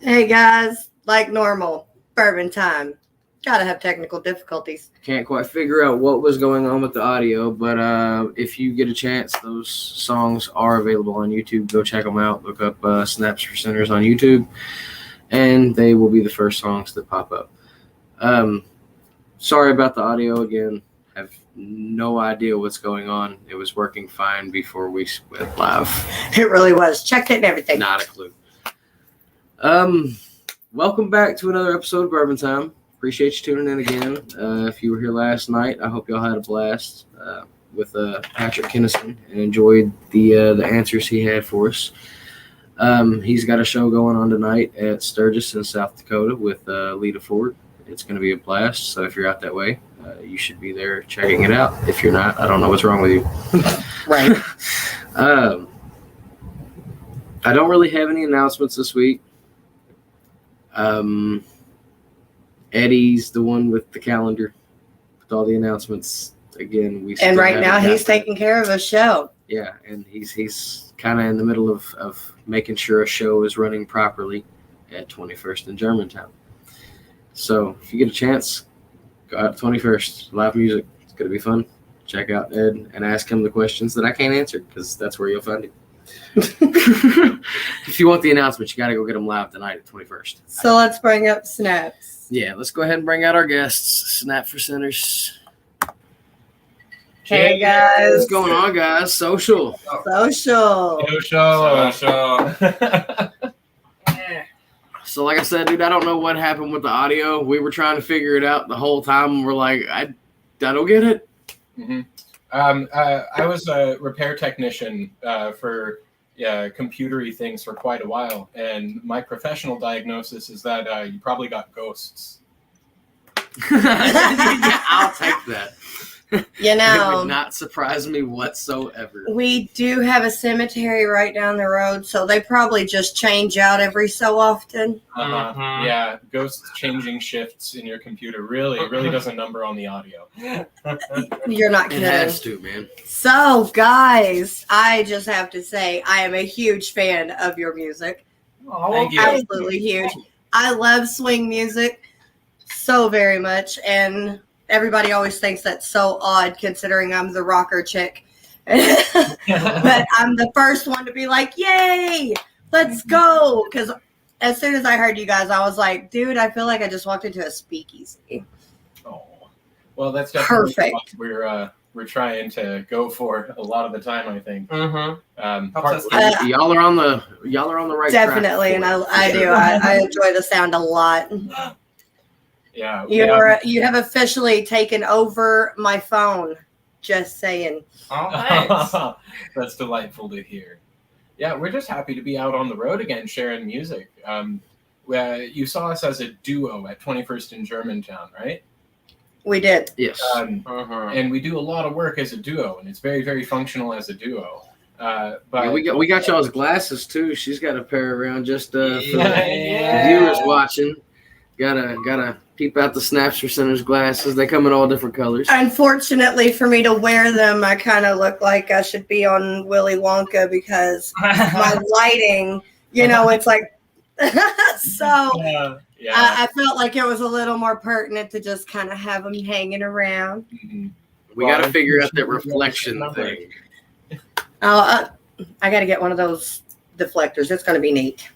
Hey guys, like normal, bourbon time. Gotta have technical difficulties. Can't quite figure out what was going on with the audio, but if you get a chance, those songs are available on YouTube. Go check them out. Look up Snaps for Sinners on YouTube, and they will be the first songs that pop up. Sorry about the audio again. Have no idea what's going on. It was working fine before we went live. It really was. Checked it and everything. Not a clue. Welcome back to another episode of Bourbon Time. Appreciate you tuning in again. If you were here last night, I hope y'all had a blast with Patrick Kinnison and enjoyed the answers he had for us. He's got a show going on tonight at Sturgis in South Dakota with Lita Ford. It's going to be a blast. So if you're out that way, you should be there checking it out. If you're not, I don't know what's wrong with you. Right. I don't really have any announcements this week. Eddie's the one with the calendar with all the announcements. Again, and right now he's taking care of a show. Yeah, and he's kind of in the middle of making sure a show is running properly at 21st in Germantown. So if you get a chance, go out to 21st. Live music. It's going to be fun. Check out Ed and ask him the questions that I can't answer because that's where you'll find him. If you want the announcement, you got to go get them live tonight at 21st. So let's bring up Snaps. Yeah, let's go ahead and bring out our guests. Snap for Sinners. Hey guys. What's going on, guys? Social. So like I said, dude, I don't know what happened with the audio. We were trying to figure it out the whole time. We're like, I don't get it. Mm-hmm. I was a repair technician for computery things for quite a while, and my professional diagnosis is that you probably got ghosts. I'll take that. You know, it would not surprise me whatsoever. We do have a cemetery right down the road, so they probably just change out every so often. Mm-hmm. Yeah, ghosts changing shifts in your computer really does a number on the audio. You're not kidding. It has to, man. So, guys, I just have to say I am a huge fan of your music. Oh, thank you. Absolutely huge. I love swing music so very much, and everybody always thinks that's so odd considering I'm the rocker chick. But I'm the first one to be like, yay, let's go. Because as soon as I heard you guys, I was like, dude, I feel like I just walked into a speakeasy. Oh, well, that's definitely perfect. What we're trying to go for a lot of the time, I think. Mm-hmm. Y'all are on the right track. Definitely, and I do. I enjoy the sound a lot. Yeah, you have officially taken over my phone. Just saying. Oh, nice. That's delightful to hear. Yeah, we're just happy to be out on the road again, sharing music. You saw us as a duo at 21st in Germantown, right? We did. Yes. And we do a lot of work as a duo, and it's very, very functional as a duo. But yeah, we got y'all's glasses too. She's got a pair around just for the viewers watching. Gotta peep out the Snaps for Sinners glasses. They come in all different colors. Unfortunately for me to wear them, I kind of look like I should be on Willy Wonka because my lighting, it's like, so I felt like it was a little more pertinent to just kind of have them hanging around. Mm-hmm. We got to figure out that reflection thing. I got to get one of those deflectors. It's going to be neat.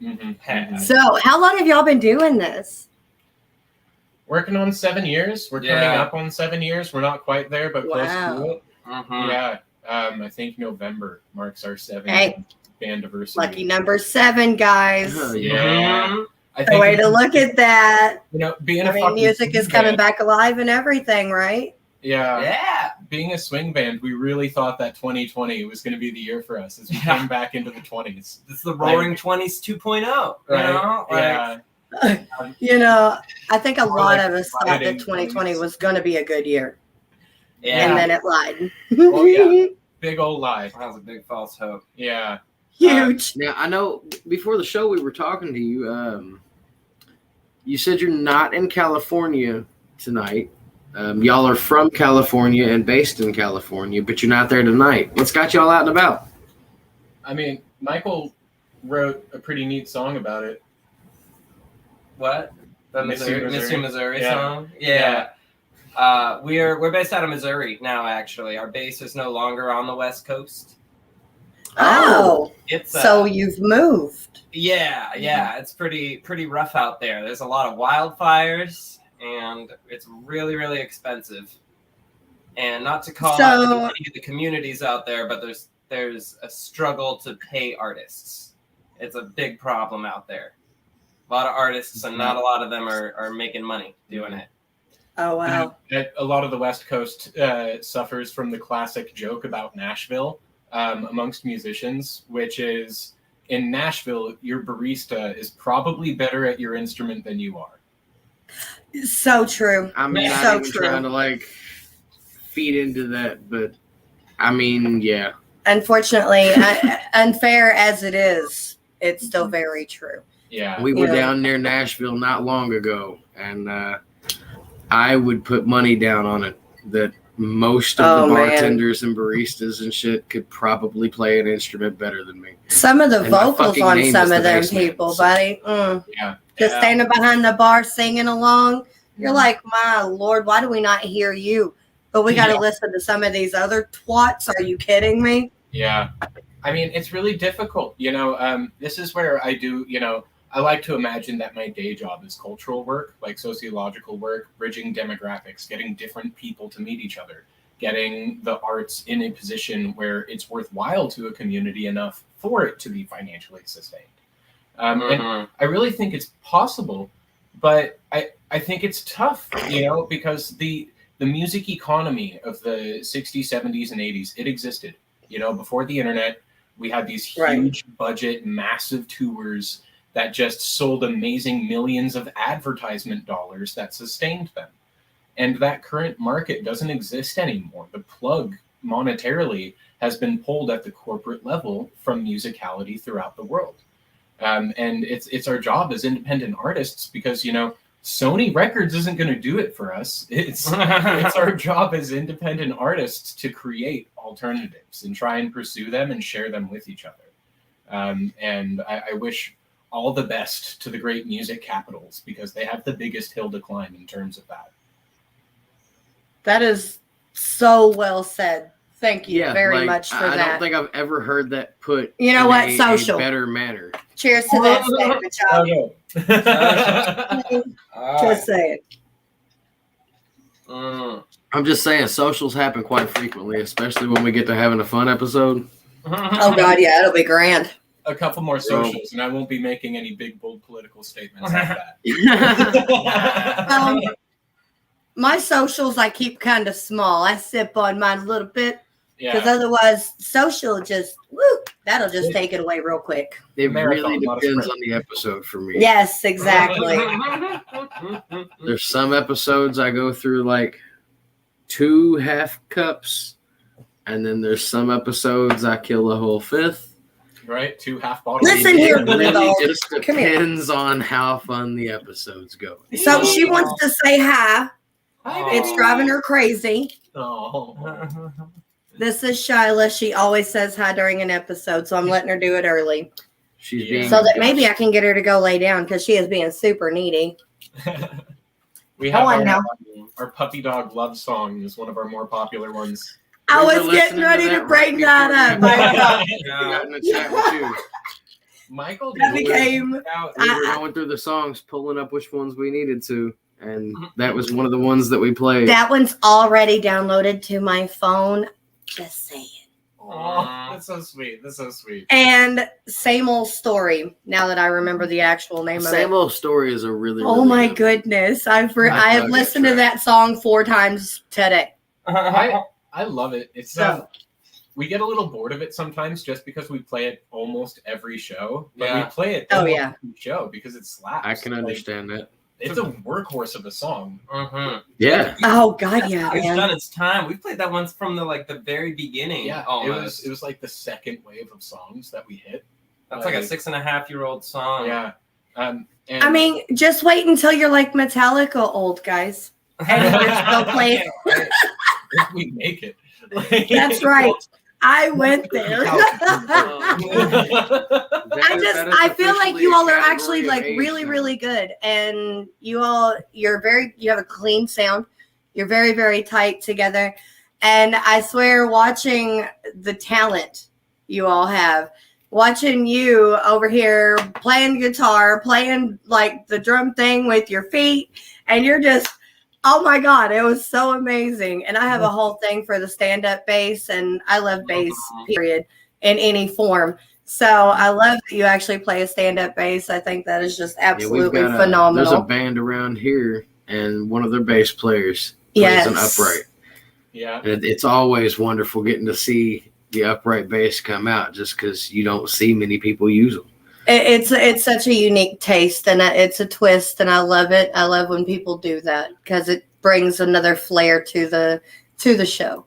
Mm-hmm. So, how long have y'all been doing this? Working on 7 years. We're coming up on 7 years. We're not quite there, but close to it. Mm-hmm. Yeah. I think November marks our 7th anniversary. Lucky number 7, guys. Yeah. The way to look at that. Being music is coming back alive and everything, right? Yeah. Being a swing band, we really thought that 2020 was going to be the year for us as we came back into the 20s. It's the Roaring 20s 2.0. Right? I think a lot of us thought that 2020 was going to be a good year. Yeah. And then it lied. Oh, yeah. Big old lie. That was a big false hope. Yeah. Huge. Now, I know before the show we were talking to you. You said you're not in California tonight. Y'all are from California and based in California, but you're not there tonight. What's got y'all out and about? I mean, Michael wrote a pretty neat song about it. What? The Miss You, Miss You, Missouri Yeah. song? Yeah. We're based out of Missouri now. Actually, our base is no longer on the West Coast. Oh, It's so you've moved. yeah. It's pretty rough out there. There's a lot of wildfires, and it's really really expensive. And not to call out any of the communities out there, but there's a struggle to pay artists. It's a big problem out there. A lot of artists, and not a lot of them are making money doing it. Oh, wow. A lot of the West Coast suffers from the classic joke about Nashville amongst musicians, which is in Nashville, your barista is probably better at your instrument than you are. So true. I'm not So even true. trying to like feed into that, but I mean, yeah. Unfortunately, unfair as it is, it's still very true. Yeah. We were Yeah. down near Nashville not long ago, and I would put money down on it that most of the man. bartenders and baristas and shit could probably play an instrument better than me. Some of the And my vocals fucking on name some is of the them Bassman, people, so- buddy. Yeah. Just Yeah. standing behind the bar singing along. You're like, my Lord, why do we not hear you? But we got to Yeah. listen to some of these other twats. Are you kidding me? Yeah. I mean, it's really difficult. This is where I like to imagine that my day job is cultural work, like sociological work, bridging demographics, getting different people to meet each other, getting the arts in a position where it's worthwhile to a community enough for it to be financially sustained. And I really think it's possible, but I think it's tough, because the music economy of the 60s, 70s, and 80s, it existed. Before the internet, we had these huge budget, massive tours that just sold amazing millions of advertisement dollars that sustained them. And that current market doesn't exist anymore. The plug monetarily has been pulled at the corporate level from musicality throughout the world. And it's our job as independent artists because, Sony Records isn't going to do it for us. It's our job as independent artists to create alternatives and try and pursue them and share them with each other. And I wish all the best to the great music capitals because they have the biggest hill to climb in terms of that. That is so well said. Thank you very much for I that. don't think I've ever heard that put You know in what? a Social. better manner. Cheers to that statement, Oh, John. no. Just saying. I'm just saying, socials happen quite frequently, especially when we get to having a fun episode. Oh, God, yeah, it'll be grand. A couple more socials, and I won't be making any big, bold political statements like that. My socials I keep kind of small. I sip on mine a little bit because Yeah. otherwise social just, that'll just take it away real quick. It Marathon, really not a depends sprint. on the episode for me. Yes, exactly. There's some episodes I go through like 2 half cups, and then there's some episodes I kill a whole fifth. Right? 2 half bottles. Listen here, It really Bulldog. just Come here. depends on how fun the episodes go. So she wants to say hi. Hi, It's baby. driving her crazy. Oh. This is Shyla. She always says hi during an episode, so I'm letting her do it early. She's Yeah. being So that maybe I can get her to go lay down because she is being super needy. We Go have on now. our puppy dog love song is one of our more popular ones. I We were was getting listening ready to to that bring right that before up. you- I know. got in a chat with you. Michael That did became- out. We were going through the songs, pulling up which ones we needed to, and that was one of the ones that we played. That one's already downloaded to my phone. Just saying. Oh, that's so sweet. That's so sweet. And same old story. Now that I remember the actual name of Same it. Old Story is a really, Oh really my good goodness! I have dug listened that to track. that song 4 times today. I love it. It's So we get a little bored of it sometimes just because we play it almost every show. But Yeah. we play it Oh, almost yeah. every show because it slaps. I can Like, understand that. it's a workhorse of a song. Yeah. oh god, yeah, It's man. done its time. We played that once from the very beginning. Yeah, almost. it was like the second wave of songs that we hit. That's like a 6.5-year-old song. Yeah. And I mean, just wait until you're like Metallica old guys. And we're still playing. if we make it. Like, That's right. I went there. I feel like you all are actually like really, really good, and you have a clean sound. You're very, very tight together, and I swear, watching the talent you all have, watching you over here playing guitar, playing like the drum thing with your feet, and you're just. Oh my God, it was so amazing. And I have a whole thing for the stand-up bass, and I love bass, period, in any form. So I love that you actually play a stand-up bass. I think that is just absolutely phenomenal. There's a band around here, and one of their bass players plays an upright. Yeah. And it's always wonderful getting to see the upright bass come out just because you don't see many people use them. It's such a unique taste, and it's a twist, and I love it. I love when people do that because it brings another flair to the show.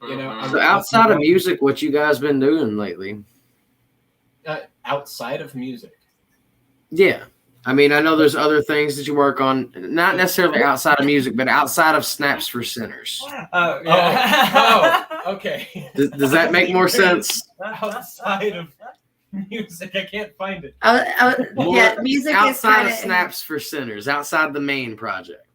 You know, so outside of music, what you guys been doing lately? Outside of music, yeah. I mean, I know there's other things that you work on, not necessarily outside of music, but outside of Snaps for Sinners. Okay. Does that make more sense? Outside of music, I can't find it. Music outside of Snaps for Sinners, outside the main project.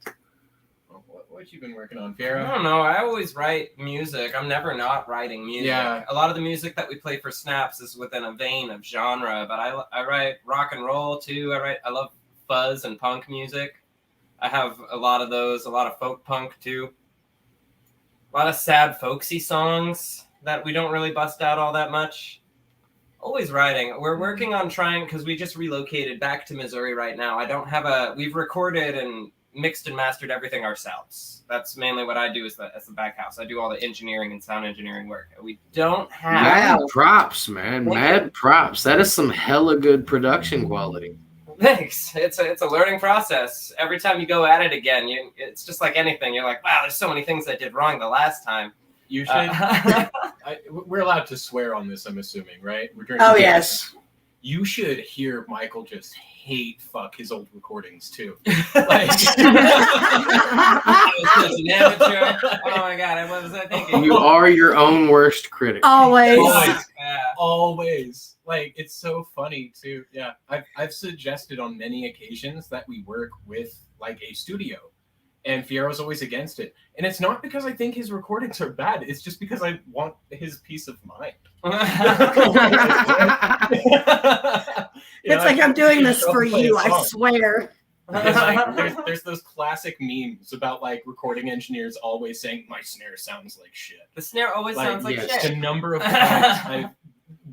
What you been working on, Vera? I don't know. I always write music. I'm never not writing music. Yeah. A lot of the music that we play for Snaps is within a vein of genre, but I write rock and roll too. I love fuzz and punk music. I have a lot of those. A lot of folk punk too. A lot of sad folksy songs that we don't really bust out all that much. Always writing. We're working on trying, because we just relocated back to Missouri right now. We've recorded and mixed and mastered everything ourselves. That's mainly what I do as the back house. I do all the engineering and sound engineering work. We don't have... Mad props, man. Mad props. That is some hella good production quality. Thanks. It's a learning process. Every time you go at it again, it's just like anything. You're like, wow, there's so many things I did wrong the last time. You should. We're allowed to swear on this, I'm assuming, right? Oh, yes. You should hear Michael just hate fuck his old recordings too. I was such an amateur. Oh my God, what was I thinking? You are your own worst critic. Always. Always. Like, it's so funny too. Yeah, I've suggested on many occasions that we work with like a studio. And Fiero's always against it. And it's not because I think his recordings are bad. It's just because I want his peace of mind. It's like I'm doing this for you, I swear. Like, there's those classic memes about like recording engineers always saying, my snare sounds like shit. The snare always sounds like shit. The number of times I've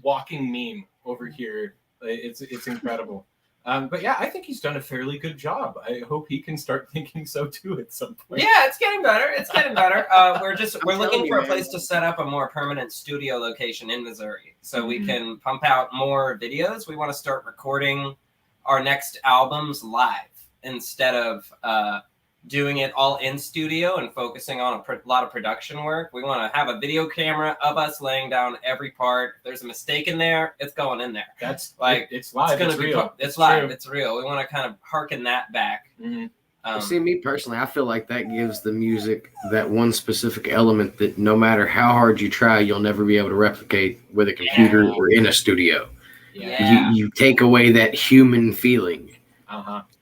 walking meme over here, it's incredible. But yeah, I think he's done a fairly good job. I hope he can start thinking so too at some point. Yeah, it's getting better. We're looking for a place to set up a more permanent studio location in Missouri, so we can pump out more videos. We want to start recording our next albums live instead of doing it all in studio and focusing on a lot of production work. We want to have a video camera of us laying down every part. If there's a mistake in there, it's going in there. That's like it's live. It's real. It's live. It's real. We want to kind of harken that back. Mm-hmm. See, me personally, I feel like that gives the music that one specific element that no matter how hard you try, you'll never be able to replicate with a computer or in a studio. Yeah. You take away that human feeling.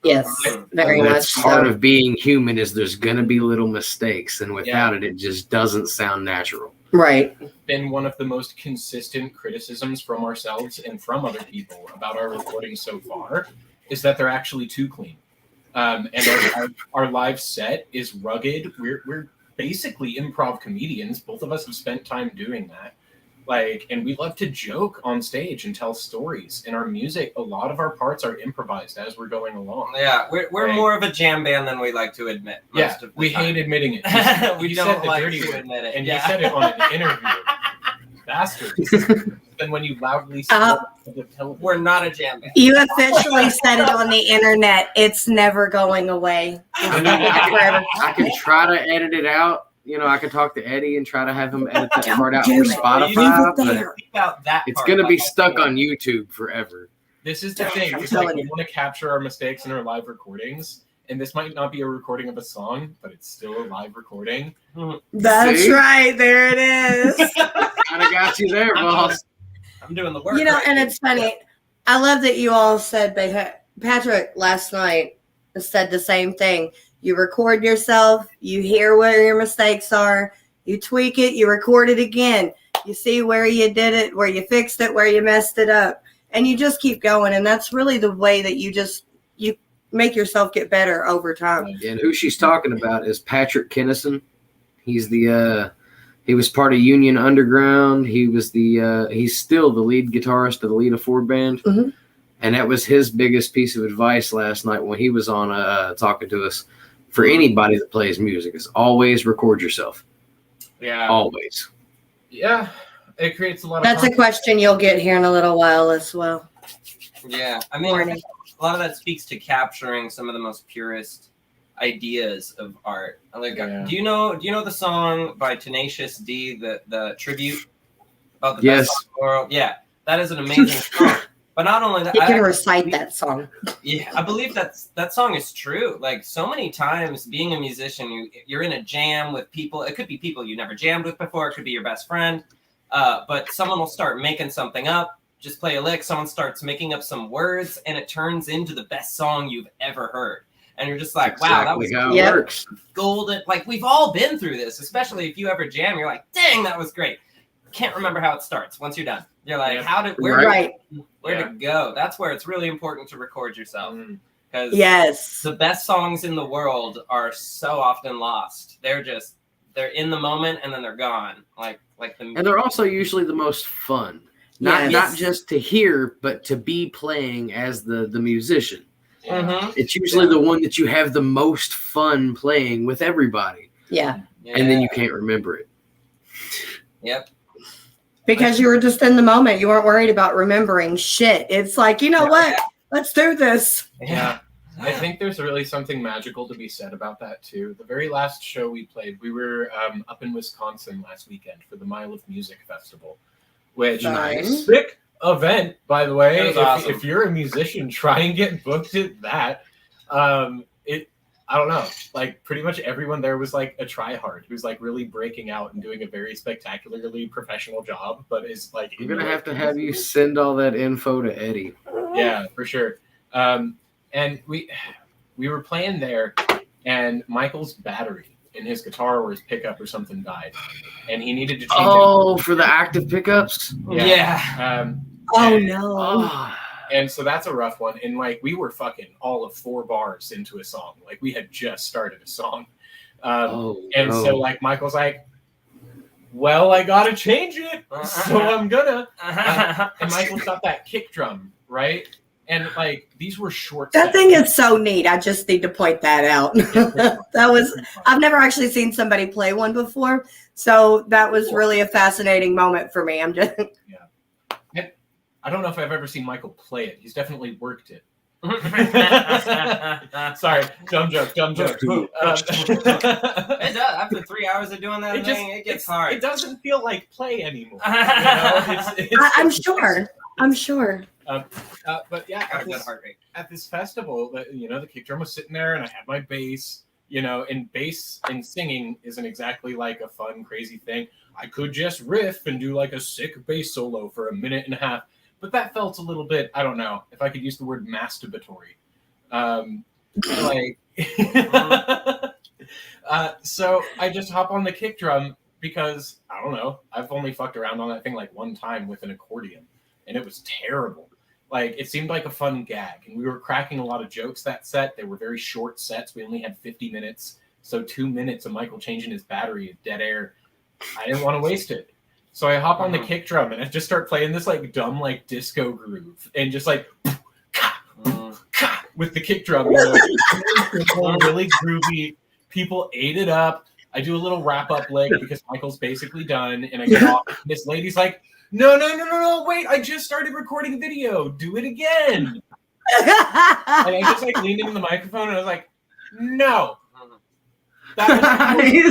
Yes, very That's much. Part of being human is there's going to be little mistakes, and without it just doesn't sound natural. Right. Been one of the most consistent criticisms from ourselves and from other people about our recordings so far is that they're actually too clean. And our live set is rugged. We're basically improv comedians. Both of us have spent time doing that. And we love to joke on stage and tell stories. In our music, a lot of our parts are improvised as we're going along. Yeah, we're more of a jam band than we like to admit. Most of the time. Hate admitting it. We don't like to admit it. And you said it on an interview. Bastards. Then when you loudly say we're not a jam band. You officially said it on the internet. It's never going away. I can try to edit it out. I could talk to Eddie and try to have him edit that part out for Spotify, but it's going to be stuck on YouTube forever. This is the thing. It's like we want to capture our mistakes in our live recordings, and this might not be a recording of a song, but it's still a live recording. That's See? right. There it is. Kind of got you there, boss. I'm doing the work. You know, right and here. it's funny. I love that you all said, Patrick last night said the same thing. You record yourself, you hear where your mistakes are, you tweak it, you record it again. You see where you did it, where you fixed it, where you messed it up. And you just keep going. And that's really the way that you make yourself get better over time. And who she's talking about is Patrick Kinnison. He's he was part of Union Underground. He's still the lead guitarist of the Lita Ford band. Mhm. And that was his biggest piece of advice last night when he was on talking to us. For anybody that plays music, is always record yourself. Yeah. Always. Yeah, it creates a lot of. That's a question you'll get here in a little while as well. Yeah. I mean, Morning. a lot of that speaks to capturing some of the most purest ideas of art. Like, Yeah. do you know the song by Tenacious D, the tribute about the Yes. best song in the world? Yeah, that is an amazing song. But not only that, You can recite that song. Yeah, I believe that song is true. Like, so many times being a musician, you're in a jam with people. It could be people you never jammed with before. It could be your best friend. But someone will start making something up, just play a lick. Someone starts making up some words, and it turns into the best song you've ever heard. And you're just like, wow, that was how it Yep. works. golden. Like, we've all been through this, especially if you ever jam. You're like, dang, that was great. Can't remember how it starts. Once you're done, you're like, Yeah. where Right. to go? That's where it's really important to record yourself, because Yes. the best songs in the world are so often lost. They're in the moment and then they're gone. Like the And they're also usually the most fun. Not Yes. just to hear, but to be playing as the musician. Mhm. It's usually the one that you have the most fun playing with everybody. Yeah. And then you can't remember it. Yep. Because you were just in the moment. You weren't worried about remembering shit. It's like, you know what? Let's do this. Yeah. I think there's really something magical to be said about that too. The very last show we played, we were up in Wisconsin last weekend for the Mile of Music Festival, which Nice. sick event, by the way. It was awesome. If you're a musician, try and get booked at that. I don't know, like pretty much everyone there was like a tryhard who's like really breaking out and doing a very spectacularly professional job, but is like I'm gonna have to have you send all that info to Eddie. Yeah, for sure. And we were playing there, and Michael's battery in his guitar or his pickup or something died, and he needed to change it. For the active pickups? Yeah. Oh, and, no. Oh. And so that's a rough one. And like we were fucking all of 4 bars into a song. Like we had just started a song. So like Michael's like, well, I gotta change it, so I'm gonna. And Michael's got that kick drum, right? And like these were short. That sets. thing is so neat. I just need to point that out. I've never actually seen somebody play one before. So that was really a fascinating moment for me. I'm just. I don't know if I've ever seen Michael play it. He's definitely worked it. Sorry, dumb joke. It does. After 3 hours of doing that it gets hard. It doesn't feel like play anymore. You know? I'm sure. But yeah, Got a good heart rate. at this festival, the kick drum was sitting there, and I had my bass. And bass and singing isn't exactly like a fun, crazy thing. I could just riff and do like a sick bass solo for a minute and a half, but that felt a little bit, I don't know if I could use the word masturbatory. So I just hop on the kick drum because, I don't know, I've only fucked around on that thing like one time with an accordion, and it was terrible. Like, it seemed like a fun gag, and we were cracking a lot of jokes that set. They were very short sets. We only had 50 minutes, so 2 minutes of Michael changing his battery of dead air. I didn't want to waste it. So I hop on the kick drum, and I just start playing this, like, dumb, like, disco groove, and just, like, with the kick drum. Really groovy. People ate it up. I do a little wrap-up lick because Michael's basically done, and I get off. This lady's like, No, wait, I just started recording a video. Do it again. And I just like leaned into the microphone and I was like, no. That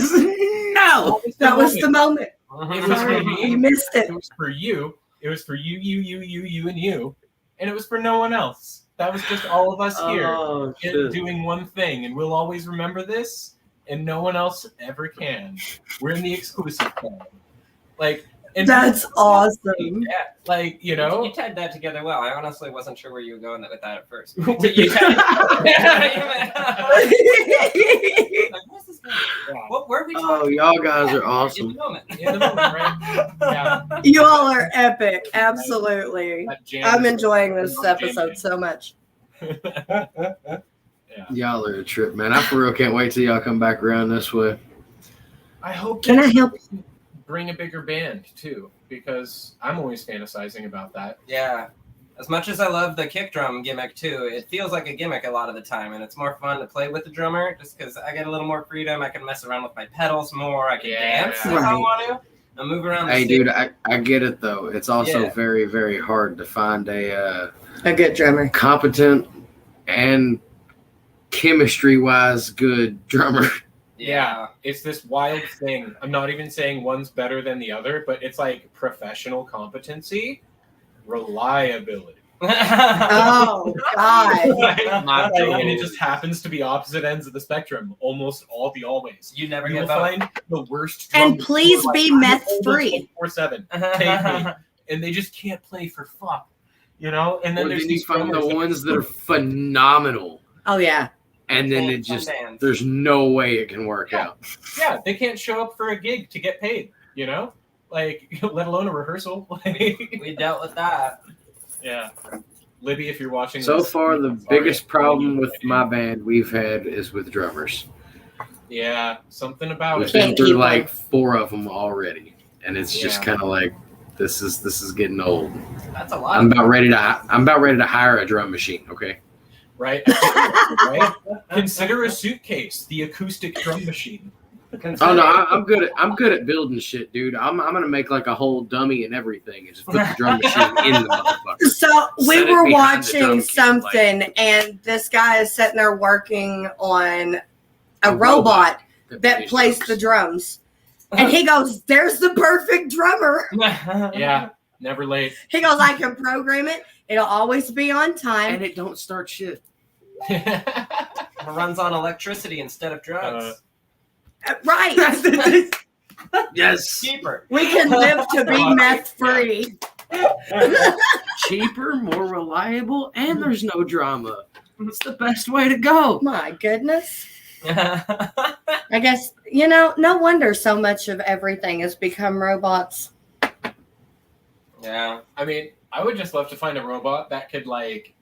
was the moment. It was for me. You missed it. It was for you. It was for you, and you. And it was for no one else. That was just all of us here Oh, shit. doing one thing, and we'll always remember this, and no one else ever can. We're in the exclusive club. Like, and That's awesome. Yeah. like, you know, You tied that together well. I honestly wasn't sure where you were going with that at first. You Like, what's this going? What were we talking Oh, y'all guys are In awesome. the moment. in the moment, right? Yeah. You all are epic. Absolutely. That jam I'm is- enjoying this I'm episode jamming. so much. Y'all are a trip, man. I for real can't wait till y'all come back around this way. I hope Can I help? bring a bigger band too, because I'm always fantasizing about that. Yeah. As much as I love the kick drum gimmick too, it feels like a gimmick a lot of the time, and it's more fun to play with the drummer just because I get a little more freedom. I can mess around with my pedals more. I can dance if I Right. want to. And move around the Hey, stage. dude, I get it though. It's also Yeah. very, very hard to find a A good drummer. competent and chemistry-wise good drummer. Yeah. It's this wild thing. I'm not even saying one's better than the other, but it's like professional competency, reliability. Oh, God. Like, and it just happens to be opposite ends of the spectrum, almost always. You never You will give up. find the worst And drummers please who are be like, meth-free. 24/7, take me, and they just can't play for fuck, you know. And then Or there's then you these find the drummers that- ones that are phenomenal, Oh, yeah. and then it Fun just bands. there's no way it can work Yeah. out. Yeah, they can't show up for a gig to get paid, you know, like let alone a rehearsal. We dealt with that. Yeah, Libby, if you're watching, So this, far, the I'm sorry. biggest problem with my band we've had is with drummers. Yeah, something about We've it. been Can't through keep like them. 4 of them already, and it's just Yeah. kind of like this is getting old. That's a lot. I'm about ready to hire a drum machine. Okay. Right? Right? Consider a suitcase, the acoustic drum machine. Oh no, I'm good at building shit, dude. I'm gonna make like a whole dummy and everything, and just put the drum machine in the motherfucker. So we Set it were behind the drum watching kit, something, and this guy is sitting there working on a A robot that plays plays the drums. drums. And he goes, "There's the perfect drummer." Yeah, never late. He goes, "I can program it. It'll always be on and time." it don't start shit. It runs on electricity instead of drugs. Right. Yes, Cheaper. We can live to be meth free. cheaper, more reliable, and there's no drama. It's the best way to go. My goodness. I guess, no wonder so much of everything has become robots. Yeah. I mean, I would just love to find a robot that could like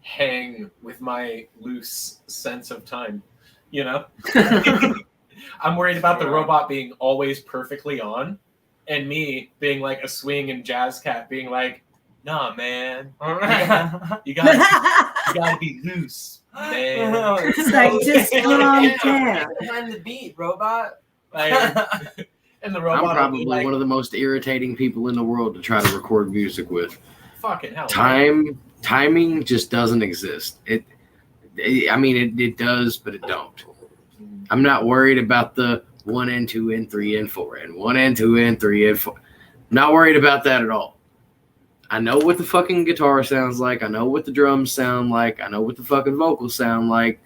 hang with my loose sense of time, you know? I'm worried about the robot being always perfectly on, and me being like a swing and jazz cat being like, nah, man, you gotta be loose, man. It's like, just calm down. Behind the beat, robot. Like, and the I'm robot will be probably like, one of the most irritating people in the world to try to record music with. fucking hell. Timing just doesn't exist. It does, but it don't. I'm not worried about the 1 and 2 and 3 and 4 and 1 and 2 and 3 and 4. I'm not worried about that at all. I know what the fucking guitar sounds like. I know what the drums sound like. I know what the fucking vocals sound like.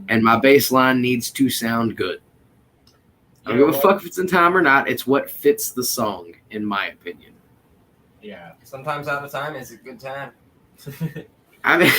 And my bass line needs to sound good. I don't give a fuck if it's in time or not. It's what fits the song, in my opinion. Yeah. Sometimes out of time is a good time. I mean,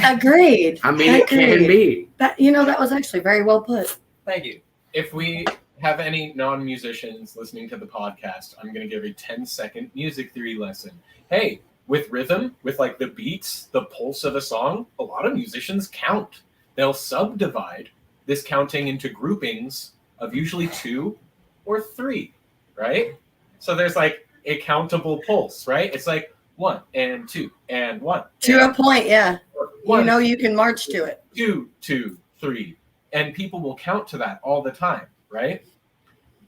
Agreed. it can be. That was actually very well put. Thank you. If we have any non-musicians listening to the podcast, I'm going to give a 10-second music theory lesson. Hey, with rhythm, with like the beats, the pulse of a song, a lot of musicians count. They'll subdivide this counting into groupings of usually 2 or 3, right? So there's like a countable pulse, right? It's like 1 and 2 and 1. To a point, yeah. One, You can march to it. 2, 2, 3. And people will count to that all the time, right?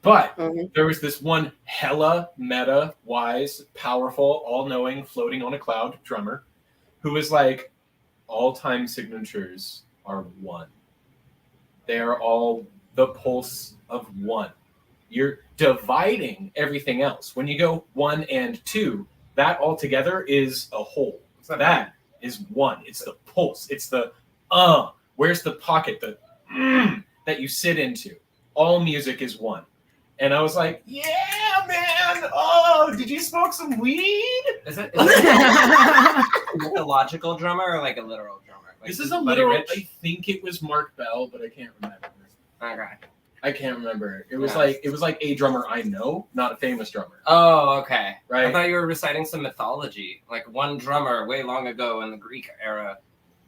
But there was this one hella meta, wise, powerful, all-knowing, floating on a cloud drummer who was like, all time signatures are 1. They are all the pulse of 1. You're dividing everything else. When you go 1 and 2, that altogether is a whole. So That is one. It's the pulse. It's the where's the pocket, the that you sit into. All music is one. And I was like, yeah, man. Oh, did you smoke some weed? Is it a logical drummer or like a literal drummer? Like, This is a literal. I think it was Mark Bell, but I can't remember. Okay. I can't remember. It was like a drummer I know, not a famous drummer. Oh, okay. Right. I thought you were reciting some mythology, like one drummer way long ago in the Greek era.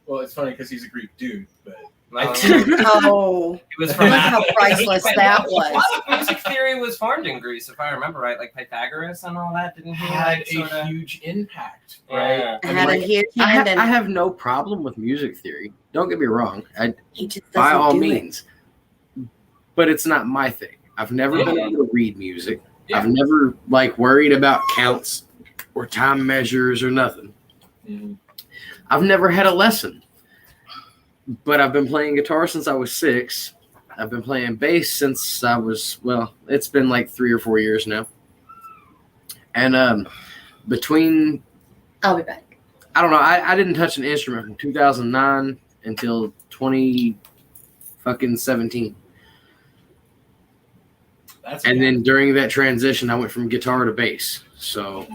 Well, it's funny because he's a Greek dude, but Oh, it was from look how priceless that was. Music theory was formed in Greece, if I remember right. Like Pythagoras and all that, didn't he? had like, a sorta... huge impact, right? Yeah. It had a huge I hand in have no problem with music theory. Don't get me wrong. He just By doesn't all do means. But it's not my thing. I've never been able to read music. Yeah. I've never worried about counts or time measures or nothing. Mm-hmm. I've never had a lesson. But I've been playing guitar since I was 6. I've been playing bass since I was, it's been like 3 or 4 years now. And between, I'll be back. I don't know, I didn't touch an instrument from 2009 until 2017. And then during that transition, I went from guitar to bass. So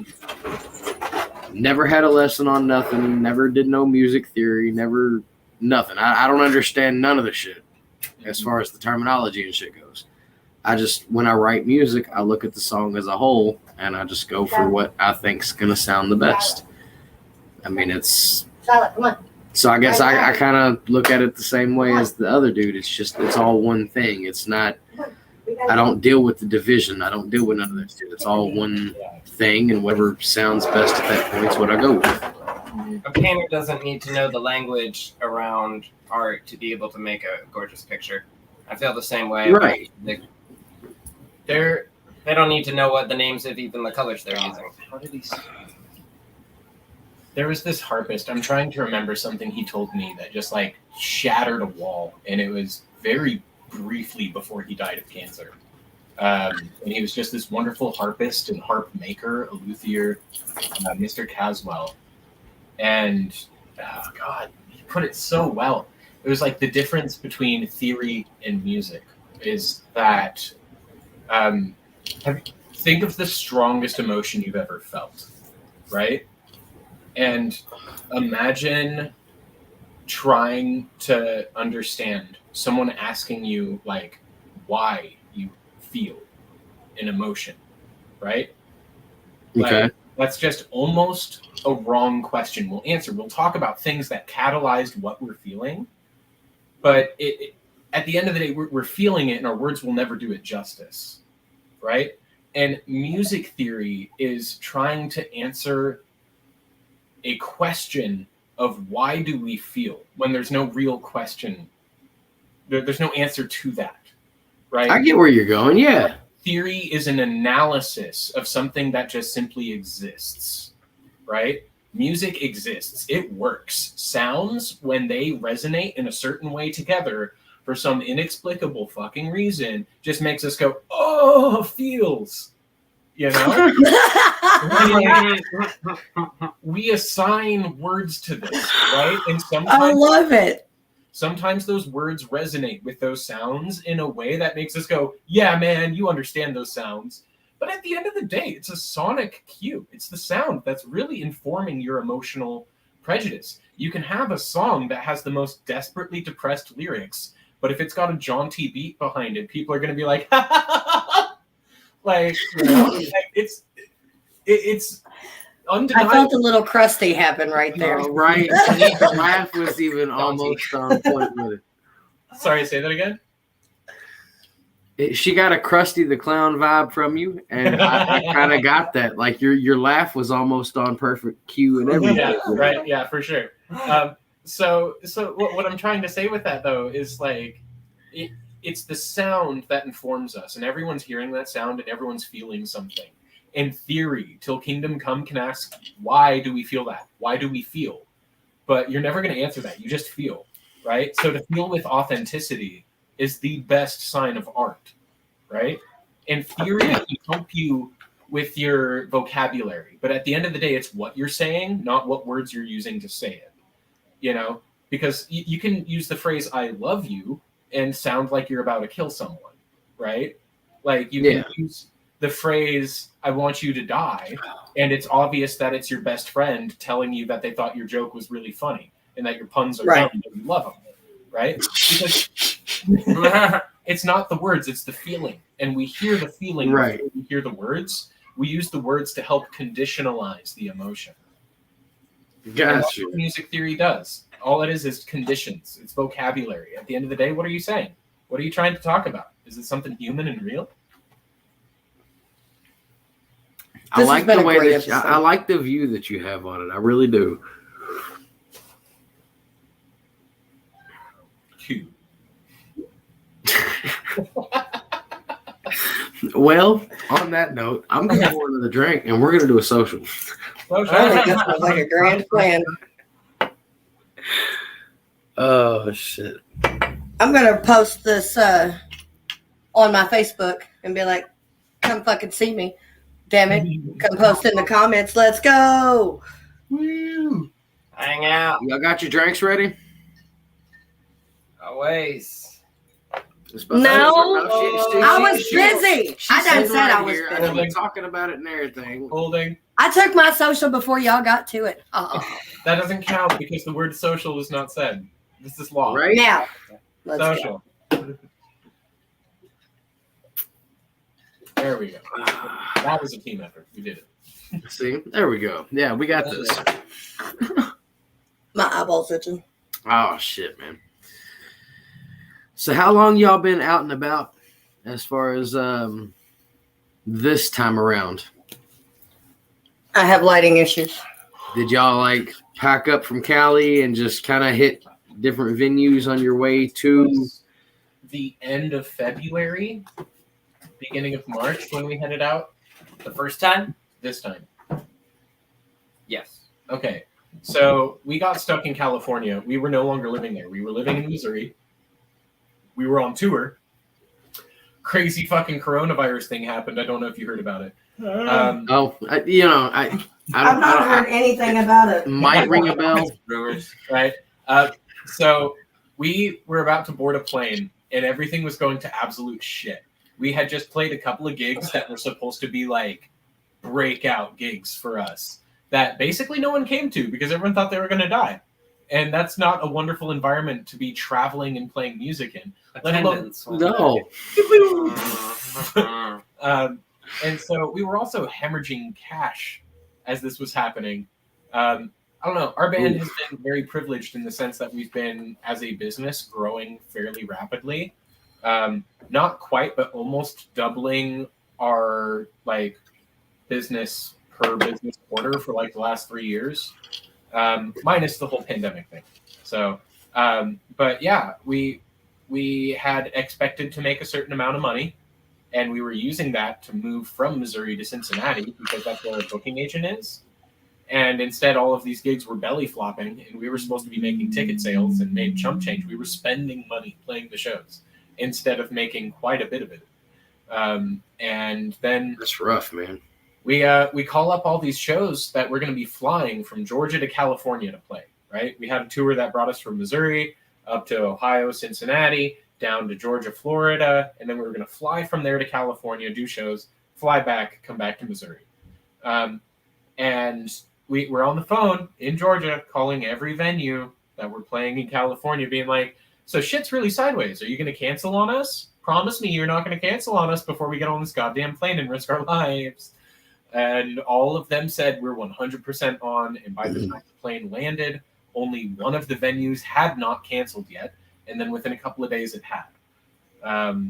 never had a lesson on nothing, never did no music theory, never nothing. I don't understand none of the shit as far as the terminology and shit goes. I just, when I write music, I look at the song as a whole and I just go for what I think's going to sound the best. I mean, it's... Come on. So I guess I kind of look at it the same way as the other dude. It's all one thing. It's not... I don't deal with the division. I don't deal with none of that shit. It's all one thing, and whatever sounds best at that point is what I go with. A painter doesn't need to know the language around art to be able to make a gorgeous picture. I feel the same way. Right. They don't need to know what the names of even the colors they're using. How did he say? There was this harpist. I'm trying to remember something he told me that just like shattered a wall, and it was very briefly before he died of cancer. And he was just this wonderful harpist and harp maker, a luthier, Mr. Caswell. And God, he put it so well. It was like the difference between theory and music is that think of the strongest emotion you've ever felt, right? And imagine trying to understand someone asking you like why you feel an emotion, right? Okay. Like, that's just almost a wrong question. We'll answer. We'll talk about things that catalyzed what we're feeling, but it at the end of the day, we're feeling it, and our words will never do it justice, right? And music theory is trying to answer a question of why do we feel when there's no real question. There's no answer to that, right? I get where you're going, yeah. Theory is an analysis of something that just simply exists, right? Music exists. It works. Sounds, when they resonate in a certain way together for some inexplicable fucking reason, just makes us go, oh, feels. You know? We assign words to this, right? And I love it. Sometimes those words resonate with those sounds in a way that makes us go, yeah, man, you understand those sounds. But at the end of the day, it's a sonic cue. It's the sound that's really informing your emotional prejudice. You can have a song that has the most desperately depressed lyrics, but if it's got a jaunty beat behind it, people are going to be like, like, you know, it's undeniable. I felt a little crusty happen right there. Oh, right. The laugh was even almost on point with it. Sorry, say that again? She got a Krusty the Clown vibe from you, and I kind of got that. Like your laugh was almost on perfect cue and everything. Yeah, right. Yeah, for sure. So what I'm trying to say with that though is like it's the sound that informs us, and everyone's hearing that sound, and everyone's feeling something. In theory, Till Kingdom Come can ask, why do we feel that? Why do we feel? But you're never going to answer that. You just feel, right? So to feel with authenticity is the best sign of art, right? In theory, it can help you with your vocabulary. But at the end of the day, it's what you're saying, not what words you're using to say it. you know, because you can use the phrase "I love you" and sound like you're about to kill someone, right? Like you can use the phrase "I want you to die," and it's obvious that it's your best friend telling you that they thought your joke was really funny and that your puns are dumb and you love them, right? Because it's not the words, it's the feeling, and we hear the feeling before we hear the words. We use the words to help conditionalize the emotion. That's what music theory does. All it is conditions. It's vocabulary. At the end of the day, what are you saying? What are you trying to talk about? Is it something human and real? I like the way that I like the view that you have on it. I really do. Well, on that note, I'm going to pour another drink, and we're going to do a social. I think that sounds like a grand plan. Oh, shit. I'm going to post this on my Facebook and be like, come fucking see me. Damn it. Come post in the comments. Let's go. Woo. Hang out. Y'all got your drinks ready? Always. No, I was busy. I done said I was busy. I've been talking about it and everything. Holding. I took my social before y'all got to it. That doesn't count because the word social was not said. This is law. Right? Now, let's social. Go. There we go. That was a team effort. We did it. See? There we go. Yeah, we got this. My eyeballs itching. Oh, shit, man. So how long y'all been out and about as far as this time around? I have lighting issues. Did y'all like pack up from Cali and just kind of hit different venues on your way to the end of February, beginning of March when we headed out? The first time? This time. Yes. Okay. So we got stuck in California. We were no longer living there. We were living in Missouri. We were on tour. Crazy fucking coronavirus thing happened. I don't know if you heard about it. I've not heard anything about it. Might ring a bell. Right. So we were about to board a plane, and everything was going to absolute shit. We had just played a couple of gigs that were supposed to be like breakout gigs for us that basically no one came to because everyone thought they were going to die. And that's not a wonderful environment to be traveling and playing music in. Attendance. No. And so we were also hemorrhaging cash as this was happening. I don't know. Our band has been very privileged in the sense that we've been, as a business, growing fairly rapidly. Not quite, but almost doubling our like business per business quarter for like the last 3 years. Minus the whole pandemic thing. So, but yeah, we had expected to make a certain amount of money, and we were using that to move from Missouri to Cincinnati because that's where our booking agent is. And instead, all of these gigs were belly flopping, and we were supposed to be making ticket sales and made chump change. We were spending money playing the shows instead of making quite a bit of it. And then that's rough, man. We call up all these shows that we're going to be flying from Georgia to California to play, right? We had a tour that brought us from Missouri up to Ohio, Cincinnati, down to Georgia, Florida, and then we were going to fly from there to California, do shows, fly back, come back to Missouri. And we're on the phone in Georgia calling every venue that we're playing in California, being like, so shit's really sideways. Are you going to cancel on us? Promise me you're not going to cancel on us before we get on this goddamn plane and risk our lives. And all of them said we're 100% on. And by the time the plane landed, only one of the venues had not canceled yet. And then within a couple of days, it had.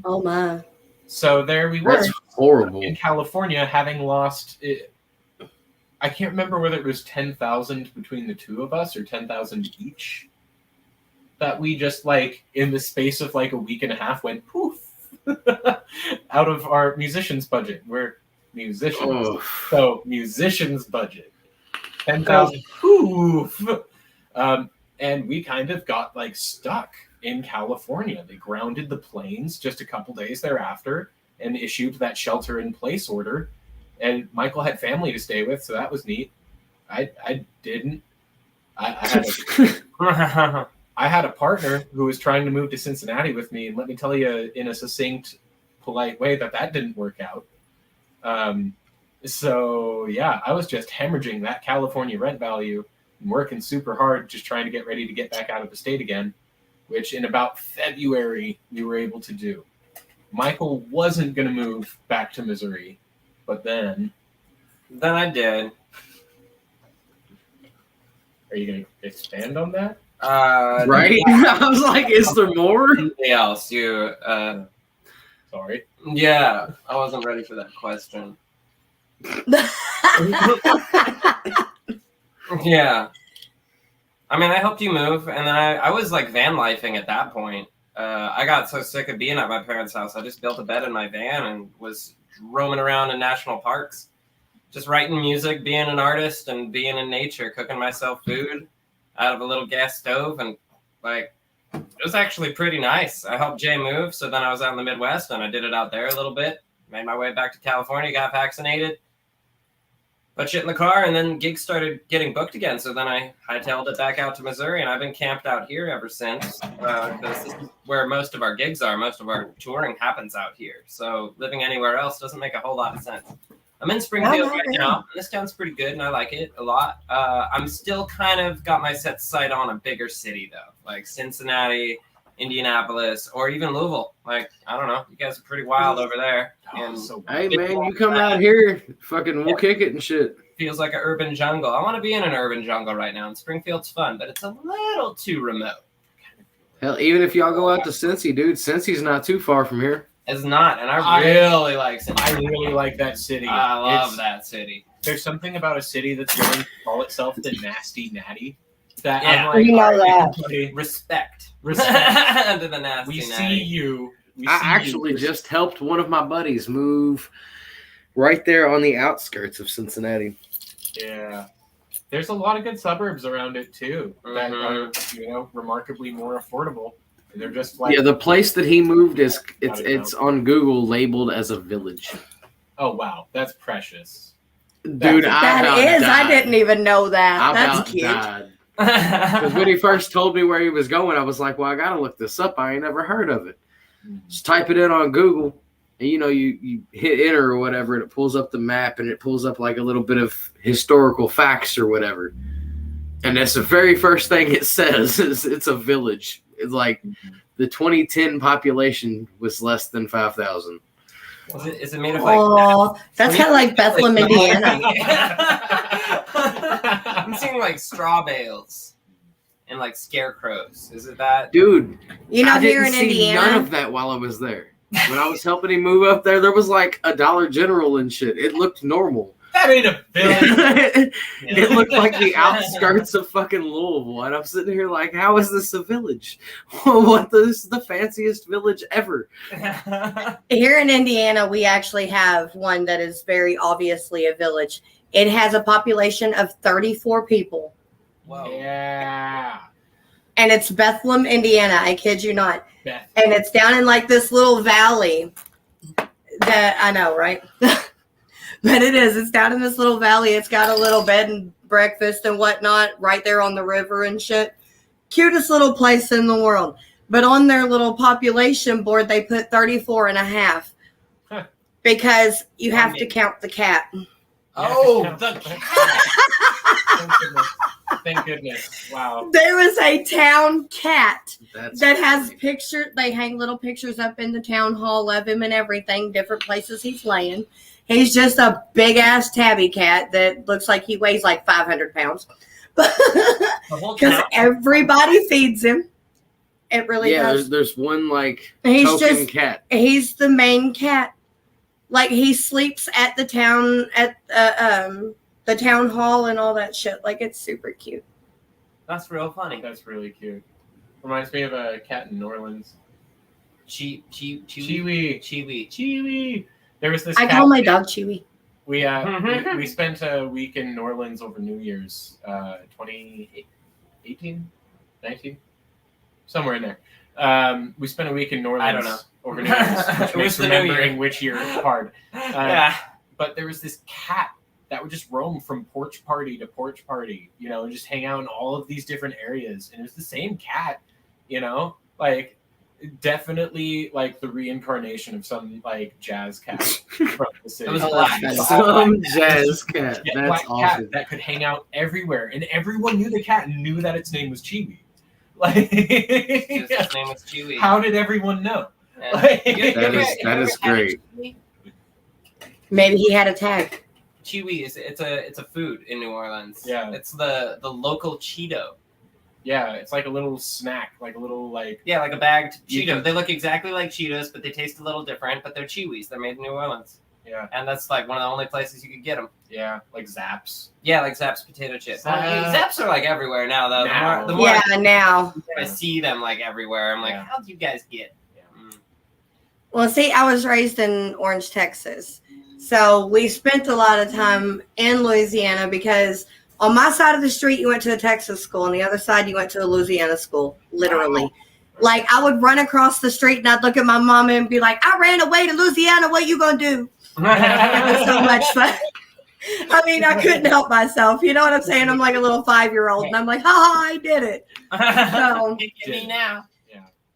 Oh, my. So there we were. That's horrible. In California, having lost it. I can't remember whether it was 10,000 between the two of us or 10,000 each. That we just, like, in the space of, like, a week and a half went poof out of our musicians' budget. We're musicians. Oh. So, musicians' budget. 10,000 poof. And we kind of got, like, stuck in California. They grounded the planes just a couple days thereafter and issued that shelter-in-place order. And Michael had family to stay with, so that was neat. I didn't. I had a I had a partner who was trying to move to Cincinnati with me, and let me tell you in a succinct, polite way that didn't work out. So yeah, I was just hemorrhaging that California rent value and working super hard, just trying to get ready to get back out of the state again, which in about February we were able to do. Michael wasn't going to move back to Missouri, but then I did. Are you going to expand on that? Right? I was like, is there more? Anything else? You, Sorry. yeah, I wasn't ready for that question. Yeah. I mean, I helped you move, and then I was like van lifing at that point. I got so sick of being at my parents' house, I just built a bed in my van and was roaming around in national parks, just writing music, being an artist, and being in nature, cooking myself food out of a little gas stove, and like it was actually pretty nice. I helped Jay move, so then I was out in the Midwest, and I did it out there a little bit. Made my way back to California, got vaccinated, put shit in the car, and then gigs started getting booked again. So then I hightailed it back out to Missouri, and I've been camped out here ever since because this is where most of our gigs are. Most of our touring happens out here. So living anywhere else doesn't make a whole lot of sense. I'm in Springfield right now, and this town's pretty good, and I like it a lot. I'm still kind of got my sight on a bigger city, though, like Cincinnati, Indianapolis, or even Louisville. Like, I don't know. You guys are pretty wild over there. And Hey, man, you come out here, fucking, we'll kick it and shit. Feels like an urban jungle. I want to be in an urban jungle right now, and Springfield's fun, but it's a little too remote. Hell, even if y'all go out to Cincy, dude, Cincy's not too far from here. It's not, and I really like Cincinnati. I really like that city. I love that city. There's something about a city that's willing to call itself the Nasty Natty. That Yeah. I'm like, You know that. everybody, Respect. Respect. To the nasty we see natty. you. I actually just helped one of my buddies move right there on the outskirts of Cincinnati. Yeah. There's a lot of good suburbs around it too that are, remarkably more affordable. They're just like, Yeah, the place that he moved is Not it's on Google labeled as a village. oh wow, that's precious. Dude, I about That is. died. I didn't even know that. I That's about cute. died. Because when he first told me where he was going, I was like, well, I got to look this up. I ain't never heard of it. Just type it in on Google, and you hit enter or whatever, and it pulls up the map, and it pulls up like a little bit of historical facts or whatever. And that's the very first thing it says is it's a village. It's like the 2010 population was less than 5,000. Is it made of like? Oh, that's kind of like Bethlehem, Indiana. I'm seeing like straw bales and like scarecrows. Is it that? Dude, You know, I here didn't in see none Indiana, of that while I was there. When I was helping him move up there was like a Dollar General and shit. It looked normal. That ain't a village. It looked like the outskirts of fucking Louisville. And I'm sitting here like, how is this a village? This is the fanciest village ever. here in Indiana, we actually have one that is very obviously a village. It has a population of 34 people, Whoa. Yeah. and it's Bethlehem, Indiana. I kid you not. Beth. And it's down in like this little valley that I know, right? But it is. It's down in this little valley. It's got a little bed and breakfast and whatnot right there on the river and shit. Cutest little place in the world. But on their little population board, they put 34 and a half Huh. because you have to count the cat. Oh, the cat. Thank goodness. Thank goodness. Wow. There is a town cat That's that has funny. pictures. They hang little pictures up in the town hall of him and everything, different places he's laying. He's just a big ass tabby cat that looks like he weighs like 500 pounds. The whole Because town. everybody feeds him. It really does. there's one like He's token just cat. he's the main cat. Like he sleeps at the town the town hall and all that shit. Like it's super cute. That's real funny. That's really cute. Reminds me of a cat in New Orleans. Chewy. Chewy. There was this I cat. call my dog Chewy. We spent a week in New Orleans over New Year's, 2018, 19, somewhere in there. We spent a week in New Orleans. I don't know. Over New Year's, which It was makes the New Year. remembering which year hard. Yeah. But there was this cat that would just roam from porch party to porch party, and just hang out in all of these different areas. And it was the same cat, like definitely like the reincarnation of some like jazz cat from the city. It was a black Some jazz cat. Jet That's black awesome. cat that could hang out everywhere, and everyone knew the cat and knew that its name was Chiwi. Like, His name was Chewy. how did everyone know? Yeah. Like, That is great. Maybe he had a tag. Chewy is it's a food in New Orleans. Yeah. It's the local Cheeto. Yeah, it's like a little snack, like a little like. Yeah, like a bagged You Cheeto. can- They look exactly like Cheetos, but they taste a little different. But they're Chewies. They're made in New Orleans, Yeah, and that's like one of the only places you could get them. yeah, like Zaps. Yeah, like Zapp's potato chips. Zapp. Zaps are like everywhere now, though. Now. The more Yeah, now. I see them like everywhere, I'm like, Yeah. how do you guys get? Well, see, I was raised in Orange, Texas. So we spent a lot of time in Louisiana because on my side of the street, you went to a Texas school. On the other side, you went to a Louisiana school, literally. Wow. Like, I would run across the street and I'd look at my mama and be like, I ran away to Louisiana. What you going to do? It was so much fun. I mean, I couldn't help myself. You know what I'm saying? I'm like a little 5-year-old. And I'm like, ha, I did it. So, Get me now.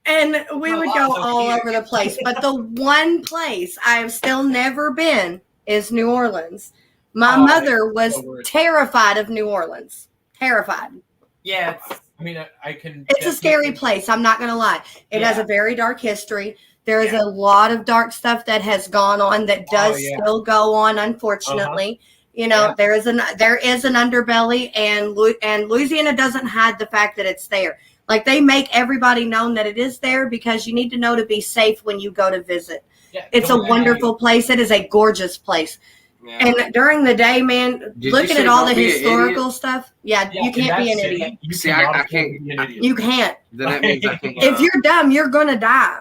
and we Oh, would wow, go so all cute. over the place. But the one place I have still never been is New Orleans. My Oh, mother it's was so weird. terrified of New Orleans. Terrified. Yeah, I mean, I can. It's a scary place. I'm not going to lie. It has Yeah. a very dark history. There is a lot of dark stuff that has gone on that does yeah. still go on, unfortunately. You know, Yeah. there is an underbelly, and Louisiana doesn't hide the fact that it's there. Like, they make everybody known that it is there because you need to know to be safe when you go to visit. Yeah, It's a don't- wonderful place. It is a gorgeous place. yeah. And during the day, man, Did you looking say at all don't the be an historical stuff, Yeah, you in can't that be an city, idiot. You See, cannot I afford can't- to be an idiot. You can't. Then that means I can't. If you're dumb, you're going to die.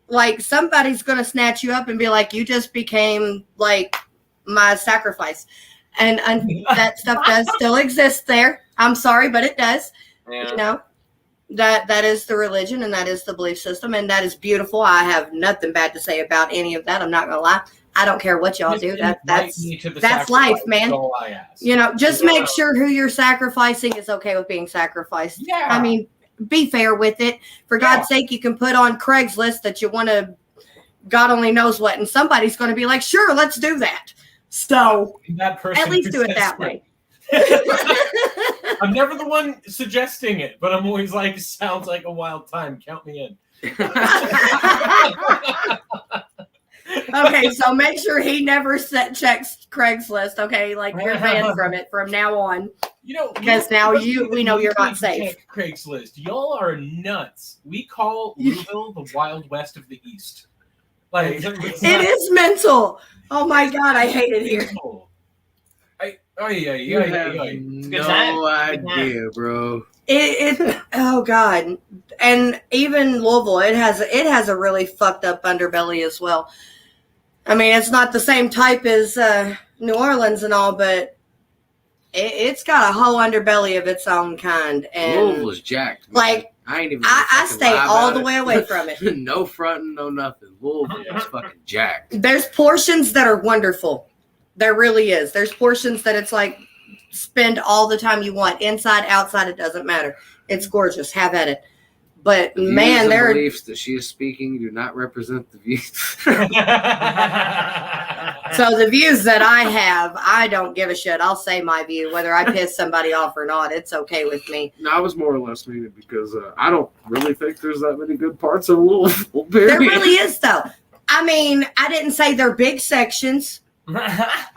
Like, somebody's going to snatch you up and be like, you just became, like, my sacrifice. And that stuff does still exist there. I'm sorry, but it does. Yeah. You know, that is the religion and that is the belief system, and that is beautiful. I have nothing bad to say about any of that. I'm not gonna lie. I don't care what y'all do. Invite That's me to the that's sacrifice, life, man. is all I ask. you know, just Yeah. make sure who you're sacrificing is okay with being sacrificed. Yeah. I mean, be fair with it. For God's sake, you can put on Craigslist that you want to, God only knows what, and somebody's going to be like, sure, let's do that. So That person at least who do it says that no. way. I'm never the one suggesting it, but I'm always like, sounds like a wild time. Count me in. Okay, so make sure he never checks Craigslist. Okay, like you're banned from it from now on. Because now we know you're not safe. Check Craigslist. Y'all are nuts. We call Louisville the Wild West of the East. Like it's It is mental. Oh my God, I hate it here. You have Good time. no idea, bro. Oh God, and even Louisville, it has a really fucked up underbelly as well. I mean, it's not the same type as New Orleans and all, but it's got a whole underbelly of its own kind. And Louisville's jacked. man. like, I ain't even. I fucking stay lie all about the it. way away from it. No fronting, no nothing. Louisville is fucking jacked. There's portions that are wonderful. There really is. There's portions that it's like spend all the time you want, inside, outside. It doesn't matter. It's gorgeous. Have at it. But The views man, and there are beliefs that she is speaking do not represent the views. so the views that I have, I don't give a shit. I'll say my view, whether I piss somebody off or not. It's okay with me. No, I was more or less meaning because I don't really think there's that many good parts of Louisville. There Period. really is, though. I mean, I didn't say they're big sections. Okay.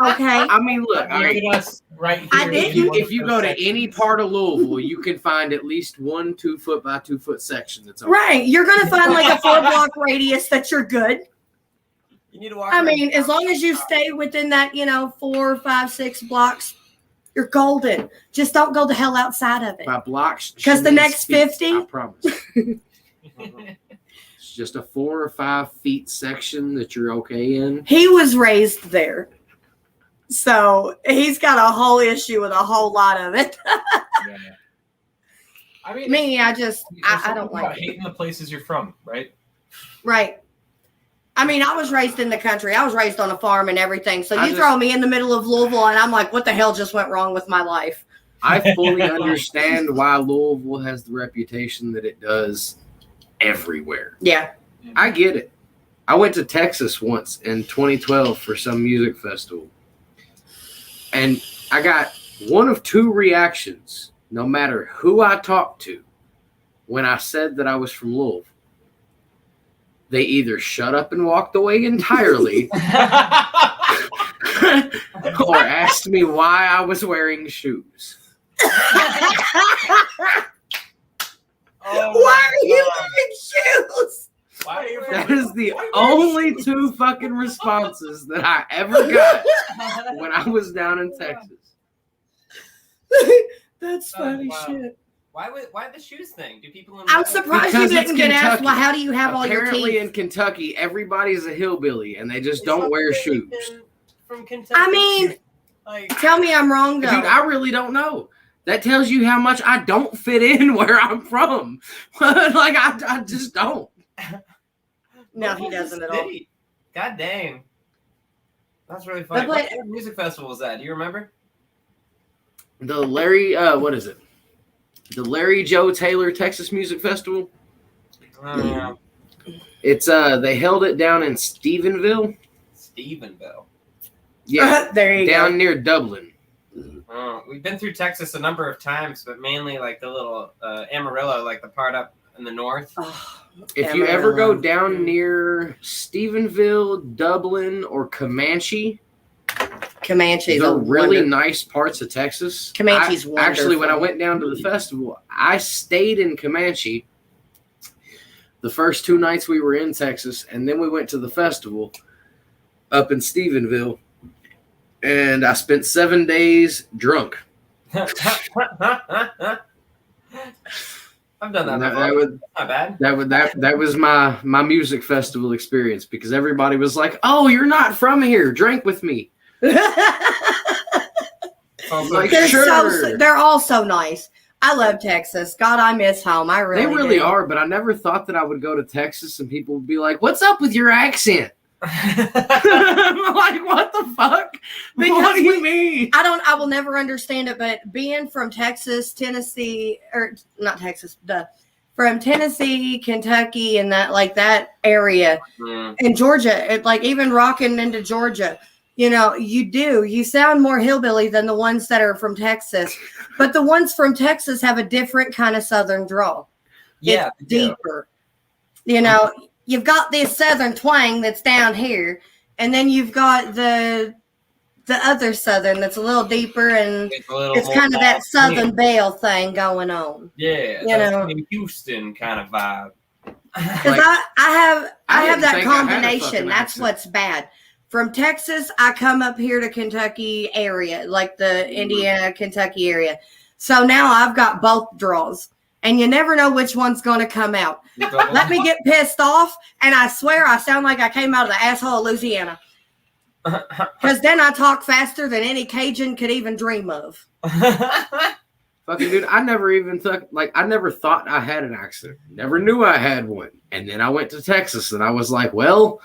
I mean, look. I mean, Look at us right here. I didn't. if you go to any part of Louisville, you can find at least one 2 foot by 2 foot section that's open. Right. You're going to find like a 4-block radius that you're good. You need to walk. I around mean, as town. long as you stay within that, 4, 5, 6 blocks, you're golden. Just don't go the hell outside of it. By blocks. 'Cause the she means next feet, 50? I promise. It's just a 4 or 5 feet section that you're okay in. He was raised there. So he's got a whole issue with a whole lot of it. Yeah. I mean, Me, I there's don't something about like it. hating the places you're from, right? Right. I mean, I was raised in the country. I was raised on a farm and everything. So you throw me in the middle of Louisville, and I'm like, what the hell just went wrong with my life? I fully understand why Louisville has the reputation that it does everywhere. Yeah. I get it. I went to Texas once in 2012 for some music festival. And I got one of two reactions, no matter who I talked to, when I said that I was from Louisville. They either shut up and walked away entirely or asked me why I was wearing shoes. Why are you wearing shoes? Why are you That is the only two fucking responses that I ever got when I was down in Texas. That's funny wow. shit. Why the shoes thing? Do people in I'm surprised Because you it's didn't get asked, Kentucky. well, how do you have all your Apparently teeth? in Kentucky, everybody's a hillbilly and they just don't wear shoes. From Kentucky. I mean, like, tell me I'm wrong, though. Dude, I really don't know. That tells you how much I don't fit in where I'm from. Like, I just don't. No, he doesn't at all. God dang. That's really funny. But, What kind of music festival was that? Do you remember? The Larry, what is it? The Larry Joe Taylor Texas Music Festival. I don't know. It's they held it down in Stephenville. Stephenville. Yeah, There you down go. near Dublin. We've been through Texas a number of times, but mainly like the little Amarillo, like the part up in the north. Oh, If you ever go Amarillo. down near Stephenville, Dublin, or Comanche, Comanche's they're a really wonder. nice parts of Texas. Comanche's Actually, when I wonderful. went down to the festival, I stayed in Comanche the first 2 nights we were in Texas, and then we went to the festival up in Stephenville, and I spent 7 days drunk. I've done that That, before. that, would, Not bad. that was my music festival experience because everybody was like, "Oh, you're not from here. Drink with me." Like, they're sure. they're all so nice. I love Texas. God, I miss home. I really They really do. are, but I never thought that I would go to Texas and people would be like, "What's up with your accent?" I'm like, "What the fuck? What do you mean?" I will never understand it, but being from Texas, Tennessee, or not Texas, from Tennessee, Kentucky, and that area, and Georgia, like even rocking into Georgia, you sound more hillbilly than the ones that are from Texas, but the ones from Texas have a different kind of Southern drawl. Yeah, It's deeper. You've got this Southern twang that's down here, and then you've got the other Southern that's a little deeper, and it's kind of that Southern Belle thing going on. Yeah, that's Houston kind of vibe. Because Like, I have didn't that think I had a combination. fucking That's accent. what's bad. From Texas, I come up here to Kentucky area, like the Indiana, Kentucky area. So now I've got both draws, and you never know which one's going to come out. Let me get pissed off, and I swear I sound like I came out of the asshole of Louisiana. Because then I talk faster than any Cajun could even dream of. Fucking dude, I never thought I had an accent. Never knew I had one. And then I went to Texas and I was like, well,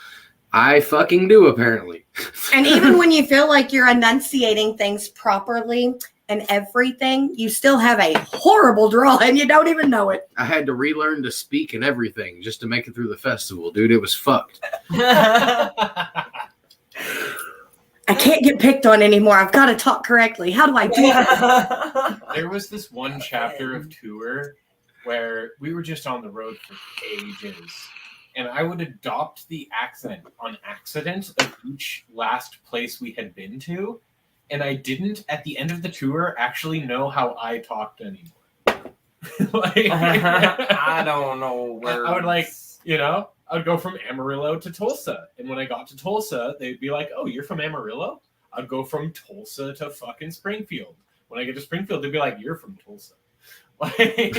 I fucking do apparently. And even when you feel like you're enunciating things properly and everything, you still have a horrible drawl and you don't even know it. I had to relearn to speak and everything just to make it through the festival, dude. It was fucked. I can't get picked on anymore. I've got to talk correctly. How do I do that? There was this one chapter of tour where we were just on the road for ages, and I would adopt the accent on accident of each last place we had been to, and I didn't, at the end of the tour, actually know how I talked anymore. I don't know where I would I would go from Amarillo to Tulsa. And when I got to Tulsa, they'd be like, oh, you're from Amarillo? I'd go from Tulsa to fucking Springfield. When I get to Springfield, they'd be like, you're from Tulsa. It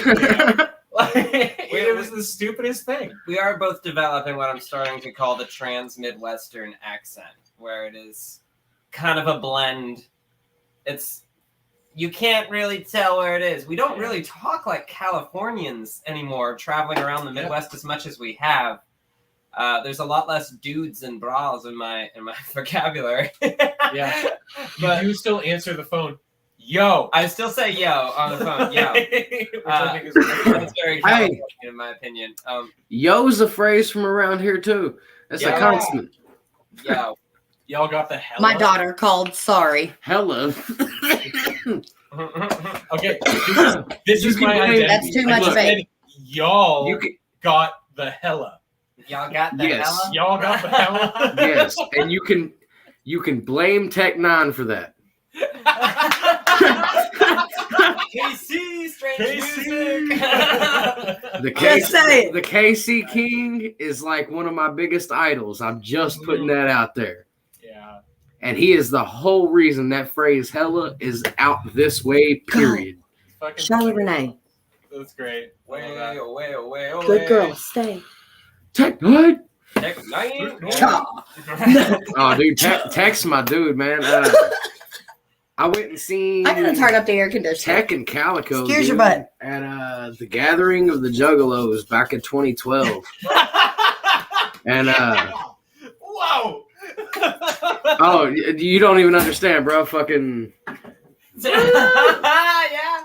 was the stupidest thing. We are both developing what I'm starting to call the trans-Midwestern accent, where it is kind of a blend. You can't really tell where it is. We don't really talk like Californians anymore, traveling around the Midwest as much as we have. there's a lot less dudes and bras in my vocabulary. Yeah. But You do still answer the phone. Yo. I still say yo on the phone. Yo. Which I think is That's very Californian, in my opinion. Yo's a phrase from around here too. That's a Yeah. constant. Yo. Y'all got the hell. My daughter called sorry. Hella. Okay. This is You my can blame- identity. That's too much I bait. said, y'all You can, got the hella. Y'all got the Yes. hella? Y'all got the hella. yes, and you can blame Tech Nine for that. KC, strange KC. music. The Just say it. the KC King is like one of my biggest idols. I'm just putting that out there. Yeah. And he is the whole reason that phrase hella is out this way, period. Fucking Charlotte Renee. That's great. I love Way that. away, away, away. Good girl. Stay. Tech Nine? Tech Nine. Cha. Oh, dude, Tech's my dude, man. I went and seen I'm gonna turn up the air conditioner. Tech and Calico Excuse your dude, butt. at the Gathering of the Juggalos back in 2012. And Whoa. oh, you don't even understand, bro. Fucking, Yeah.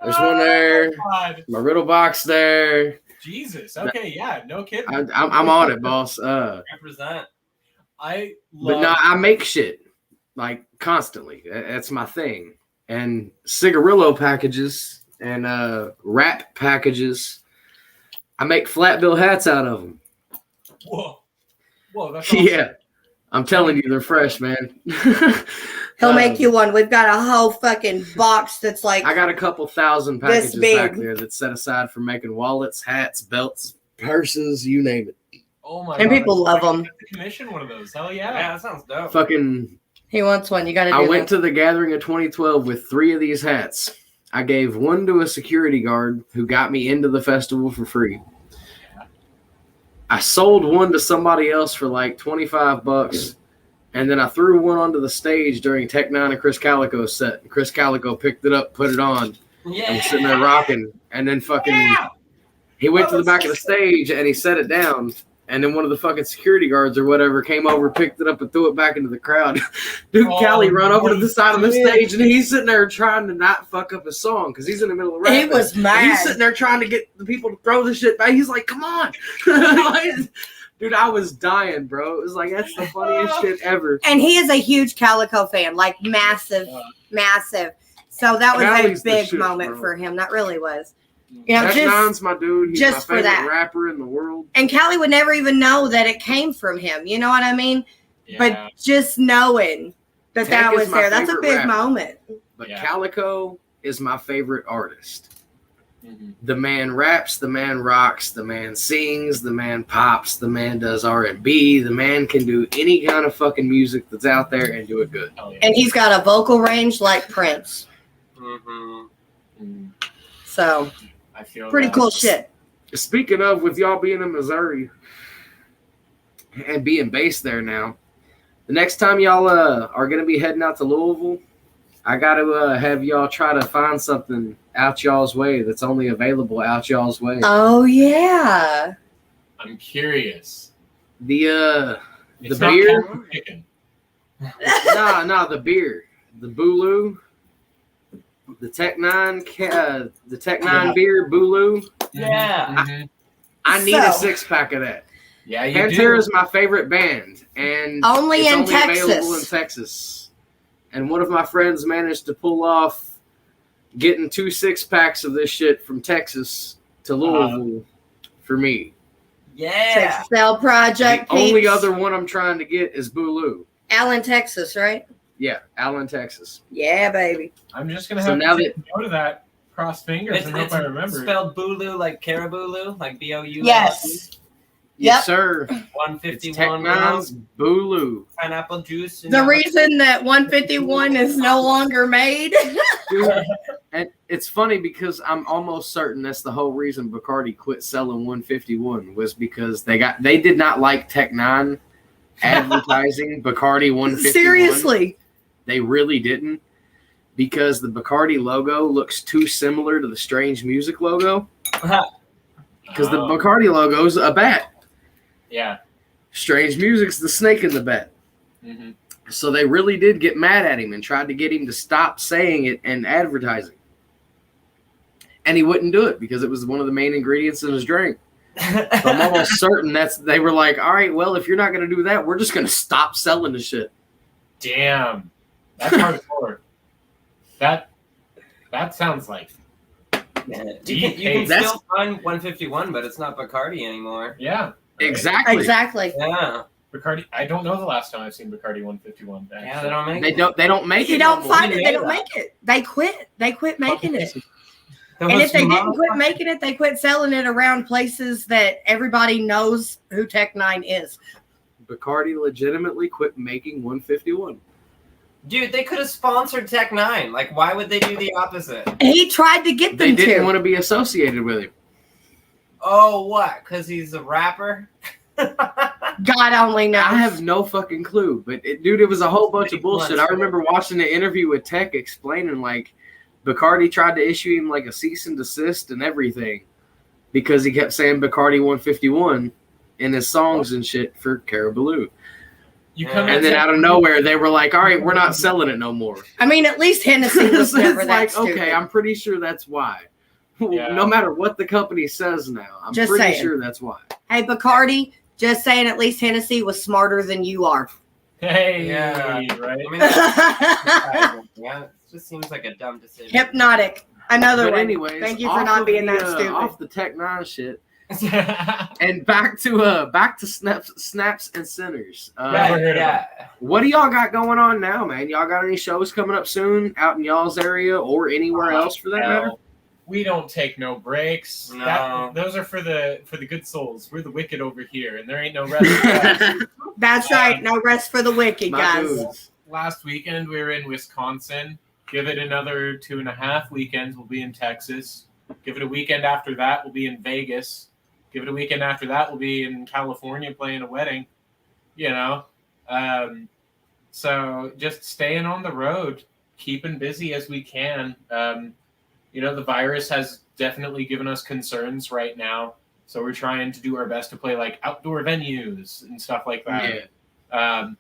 there's one there. God. My riddle box there. Jesus. Okay. Yeah. No kidding. I'm on it, boss. Represent. I love. But no, I make shit like constantly. That's my thing. And cigarillo packages and wrap packages. I make flat bill hats out of them. Whoa. Whoa. That's awesome. Yeah, I'm telling you, they're fresh, man. He'll make you one. We've got a whole fucking box that's like I got a couple thousand This packages back big. there that's set aside for making wallets, hats, belts, purses, you name it. Oh my. And God. people love 'em. Commission one of those. Hell Yeah, yeah. that sounds dope. Fucking, he wants one. You gotta do I went that. to the Gathering of 2012 with 3 of these hats. I gave one to a security guard who got me into the festival for free. I sold one to somebody else for like $25, and then I threw one onto the stage during Tech Nine and Chris Calico's set. Chris Calico picked it up, put it on, Yeah. and was sitting there rocking. And then fucking, he went to the back of the stage and he set it down. And then one of the fucking security guards or whatever came over, picked it up, and threw it back into the crowd. Dude, Oh, Callie run over to the side of the shit. stage, and he's sitting there trying to not fuck up his song because he's in the middle of rapping. He was And mad. he's sitting there trying to get the people to throw the shit back. He's like, "Come on!" Like, dude, I was dying, bro. It was like that's the funniest shit ever. And he is a huge Calico fan, like massive, massive. So that was Callie's a the big shit, moment bro. for him. That really was. You know, Tech just Nine's my dude. He's just my for favorite that. rapper in the world. and Callie would never even know that it came from him. You know what I mean? Yeah. But just knowing that Tech that is was my there, that's a favorite big rapper. moment. But Yeah. Calico is my favorite artist. Mhm. The man raps, the man rocks, the man sings, the man pops, the man does R&B. The man can do any kind of fucking music that's out there and do it good. Hell yeah. And he's got a vocal range like Prince. Mhm. Mm, So I feel pretty that. cool shit. Speaking of, with y'all being in Missouri and being based there now, the next time y'all are going to be heading out to Louisville, I got to have y'all try to find something out y'all's way that's only available out y'all's way. Oh yeah. I'm curious. The It's The not beer? Captain Chicken. the beer, the Boulou, the Tech Nine, Yeah. beer, Boulou. Yeah. Mhm. I need a So- 6-pack of that. Yeah, you Pantera do. is my favorite band, and Only it's in only available in Texas. Texas. And one of my friends managed to pull off getting 2 6-packs of this shit from Texas to Louisville for me. Yeah. Texas Cell Project. The only peeps. other one I'm trying to get is Boulou. Allen, Texas, right? Yeah, Allen, Texas. Yeah, baby. I'm just gonna So have now to take note of that. Cross fingers and hope I remember. spelled Boulou like Caribou, like B-O-U. Yes. Yes, Yep. sir. It's 151 Tech Nine's Boulou. pineapple juice. The reason that 151 is no longer made. Dude, and it's funny because I'm almost certain that's the whole reason Bacardi quit selling 151 was because they did not like Tech Nine advertising Bacardi 151. Seriously. They really didn't, because the Bacardi logo looks too similar to the Strange Music logo. Because the Oh. Bacardi logo is a bat. Yeah. Strange Music's the snake in the bed. Mm-hmm. So they really did get mad at him and tried to get him to stop saying it and advertising. And he wouldn't do it because it was one of the main ingredients in his drink. So I'm almost certain they were like, all right, well, if you're not going to do that, we're just going to stop selling the shit. Damn. That's hardcore. That sounds like. You can still find 151, but it's not Bacardi anymore. Yeah. Right. Exactly. Yeah. Bacardi. I don't know the last time I've seen Bacardi 151. Actually. Yeah, they don't make it. They don't make it. You don't find it. They don't make it. They quit. They quit making it. And if they didn't quit making it, they quit selling it around places that everybody knows who Tech 9 is. Bacardi legitimately quit making 151. Dude, they could have sponsored Tech 9. Like, why would they do the opposite? He tried to get them They didn't to. want to be associated with him. Oh, what? Because he's a rapper? God only knows. I have no fucking clue. But, dude, it was a whole bunch of bullshit. I remember watching the interview with Tech explaining, like, Bacardi tried to issue him, like, a cease and desist and everything because he kept saying Bacardi 151 in his songs and shit for Caribou. And then out of nowhere, they were like, all right, we're not selling it no more. I mean, at least Hennessy was never that like, stupid. okay, I'm pretty sure that's why. Yeah. No matter what the company says now, I'm just pretty saying. sure that's why. Hey, Bacardi, just saying at least Hennessy was smarter than you are. Hey, yeah, right? I mean, yeah, it just seems like a dumb decision. Hypnotic. Another one. Anyways, thank you for not being that stupid. Off the Tech 9 shit. And back to snaps and centers. What do y'all got going on now, man? Y'all got any shows coming up soon out in y'all's area or anywhere else for that matter? We don't take no breaks. No. Those are for the good souls. We're the wicked over here, and there ain't no rest for us. That's right. No rest for the wicked, guys. Dudes. Last weekend we were in Wisconsin. Give it another 2.5 weekends. We'll be in Texas. Give it a weekend after that. We'll be in Vegas. Give it a weekend after that. We'll be in California playing a wedding. You know, so just staying on the road, keeping busy as we can. You know, the virus has definitely given us concerns right now. So we're trying to do our best to play like outdoor venues and stuff like that. Yeah.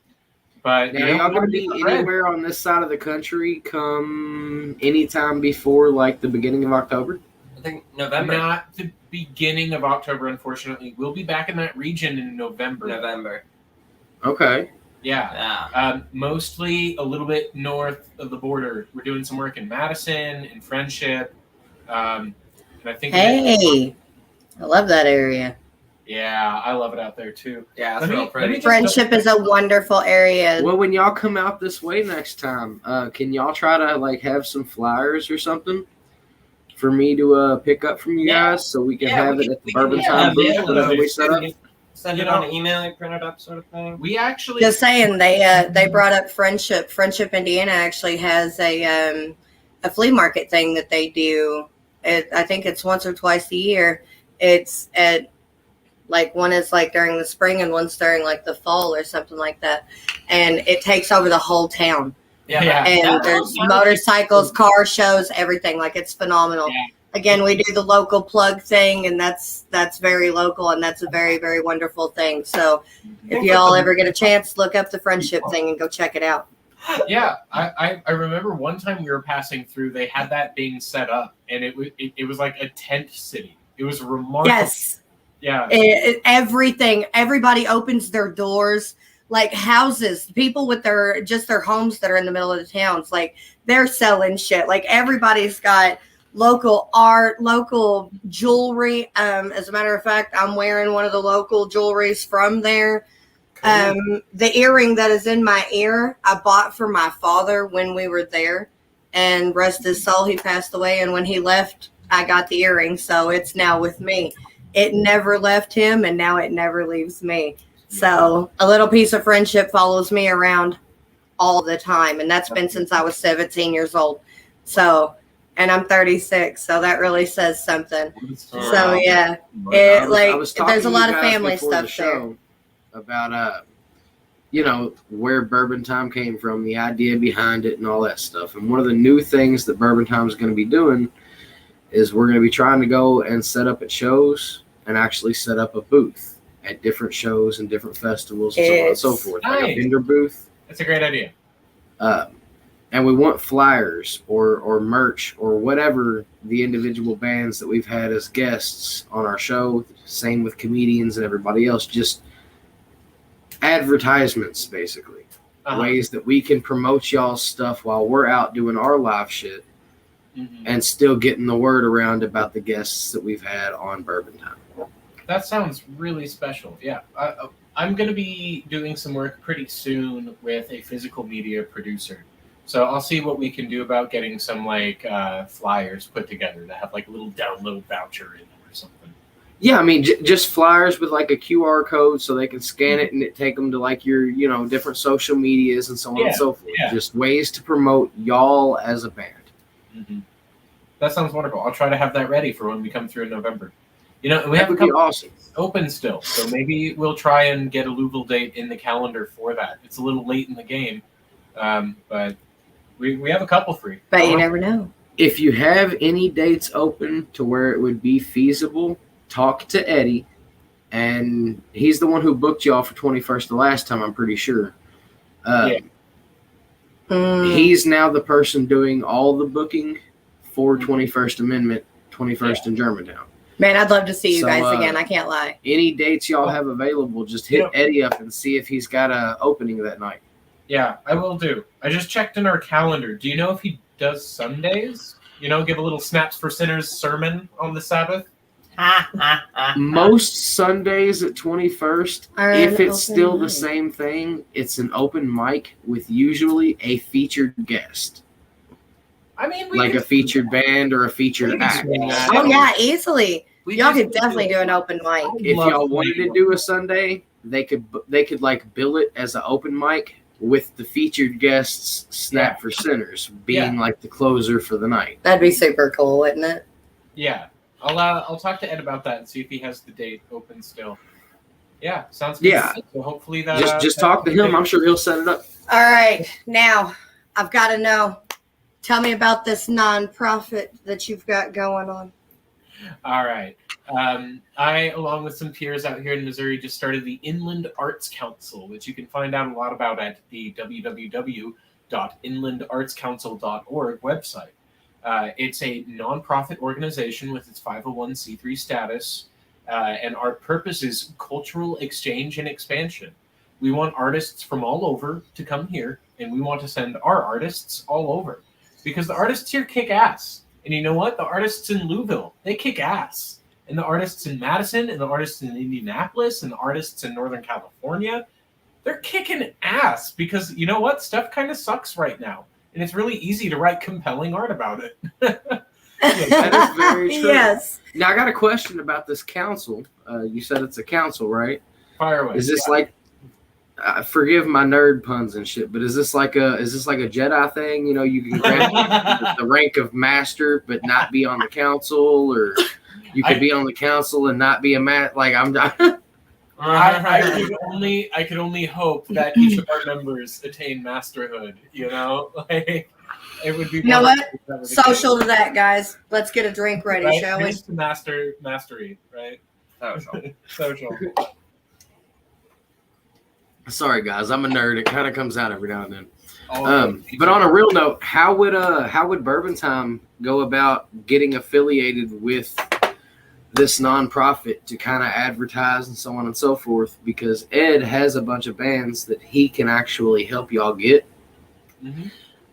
But now, y'all going to be anywhere on this side of the country come anytime before like the beginning of October? I think November. Not the beginning of October, unfortunately. We'll be back in that region in November. Okay. Yeah. Mostly a little bit north of the border. We're doing some work in Madison and Friendship. And I think. Hey, I love that area. Yeah, I love it out there too. Yeah, it's real pretty. Friendship is a wonderful area. Well, when y'all come out this way next time, can y'all try to like have some flyers or something for me to pick up from you guys so we can have it at the Bourbon Time booth that we set up? Send it on an email, like print it up, sort of thing. We actually just saying they brought up Friendship. Friendship, Indiana actually has a flea market thing that they do. I think it's once or twice a year. It's at like one is like during the spring and one's during like the fall or something like that, and it takes over the whole town. Yeah. And there's motorcycles, car shows, everything. Like it's phenomenal. Yeah. Again, we do the local plug thing, and that's very local, and that's a very, very wonderful thing. So if y'all ever get a chance, look up the Friendship thing and go check it out. Yeah, I remember one time we were passing through, they had that being set up, and it was like a tent city. It was remarkable. Yes. Yeah. Everything. Everybody opens their doors. Like houses, people with their homes that are in the middle of the towns, like they're selling shit. Like everybody's got local art, local jewelry. As a matter of fact, I'm wearing one of the local jewelries from there. Cool. The earring that is in my ear, I bought for my father when we were there, and rest his soul, he passed away. And when he left, I got the earring, so it's now with me. It never left him, and now it never leaves me. So a little piece of friendship follows me around all the time. And that's been since I was 17 years old. So, and I'm 36. So that really says something. So yeah, there's a lot of family stuff there. About, where Bourbon Time came from, the idea behind it and all that stuff. And one of the new things that Bourbon Time is going to be doing is we're going to be trying to go and set up at shows and actually set up a booth at different shows and different festivals and so on and so forth. Like a Nice. vendor booth. That's a great idea. And we want flyers or merch or whatever the individual bands that we've had as guests on our show. Same with comedians and everybody else. Just advertisements, basically. Ways that we can promote y'all's stuff while we're out doing our live shit and still getting the word around about the guests that we've had on Bourbon Time. That sounds really special. Yeah. I'm going to be doing some work pretty soon with a physical media producer. So I'll see what we can do about getting some like flyers put together that have like a little download voucher in them or something. Yeah, I mean, just flyers with like a QR code so they can scan it and it take them to like your, different social medias and so on and so forth. Yeah. Just ways to promote y'all as a band. That sounds wonderful. I'll try to have that ready for when we come through in November. We have a be couple awesome. open still, so maybe we'll try and get a Louisville date in the calendar for that. It's a little late in the game, but we have a couple free. But you never know. If you have any dates open to where it would be feasible, talk to Eddie, and he's the one who booked y'all for 21st the last time, I'm pretty sure. He's now the person doing all the booking for 21st Amendment, 21st in Germantown. Man, I'd love to see you guys again. I can't lie. Any dates y'all have available, just hit Eddie up and see if he's got an opening that night. Yeah, I will do. I just checked in our calendar. Do you know if he does Sundays? Give a little Snaps for Sinners sermon on the Sabbath? Most Sundays at 21st, if it's still the mic. same thing, it's an open mic with usually a featured guest. I mean, Like a featured band or a featured act. Oh, yeah, easily. Y'all could definitely do an open mic. If y'all wanted to do a Sunday, they could like bill it as an open mic with the featured guests Snap for Sinners being like the closer for the night. That'd be super cool, wouldn't it? Yeah. I'll talk to Ed about that and see if he has the date open still. Yeah, sounds good. Yeah. So hopefully that Just talk to him. I'm sure he'll set it up. All right. Now, I've got to know. Tell me about this nonprofit that you've got going on. All right. I, along with some peers out here in Missouri, just started the Inland Arts Council, which you can find out a lot about at the www.inlandartscouncil.org website. It's a nonprofit organization with its 501c3 status, and our purpose is cultural exchange and expansion. We want artists from all over to come here, and we want to send our artists all over, because the artists here kick ass. And you know what? The artists in Louisville, they kick ass. And the artists in Madison, and the artists in Indianapolis, and the artists in Northern California, they're kicking ass, because you know what? Stuff kind of sucks right now. And it's really easy to write compelling art about it. That is very true. Yes. Now I got a question about this council. You said it's a council, right? Fire away. Is this like? Forgive my nerd puns and shit, but is this like a Jedi thing? You can grant the rank of master, but not be on the council, or you could be on the council and not be a Like I'm. I could only hope that each of our members attain masterhood. Like it would be. You know what? Social to that, guys. Let's get a drink ready, Right? shall we? Here's to mastery, right? Social. Sorry, guys. I'm a nerd. It kind of comes out every now and then. Oh, But on a real note, how would Bourbon Time go about getting affiliated with this nonprofit to kind of advertise and so on and so forth? Because Ed has a bunch of bands that he can actually help y'all get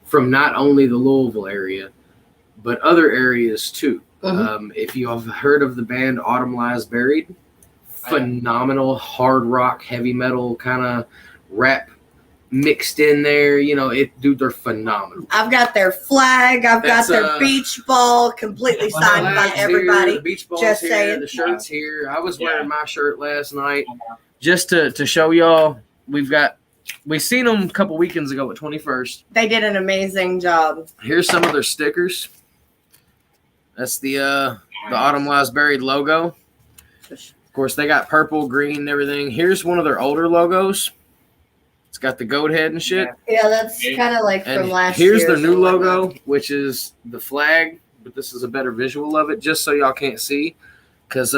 from not only the Louisville area, but other areas too. If you have heard of the band Autumn Lies Buried, phenomenal hard rock, heavy metal kind of rap mixed in there. They're phenomenal. I've got their flag. I've got their beach ball completely signed by everybody. Here, the beach ball's Just here, saying. the shirt's here. I was wearing my shirt last night just to show y'all. We seen them a couple weekends ago at 21st. They did an amazing job. Here's some of their stickers. That's the Autumn Lies Buried logo. Of course, they got purple, green, and everything. Here's one of their older logos. It's got the goat head and shit. Yeah, that's kind of like from last year. Here's their or new something like logo, that. which is the flag, but this is a better visual of it, just so y'all can't see. Because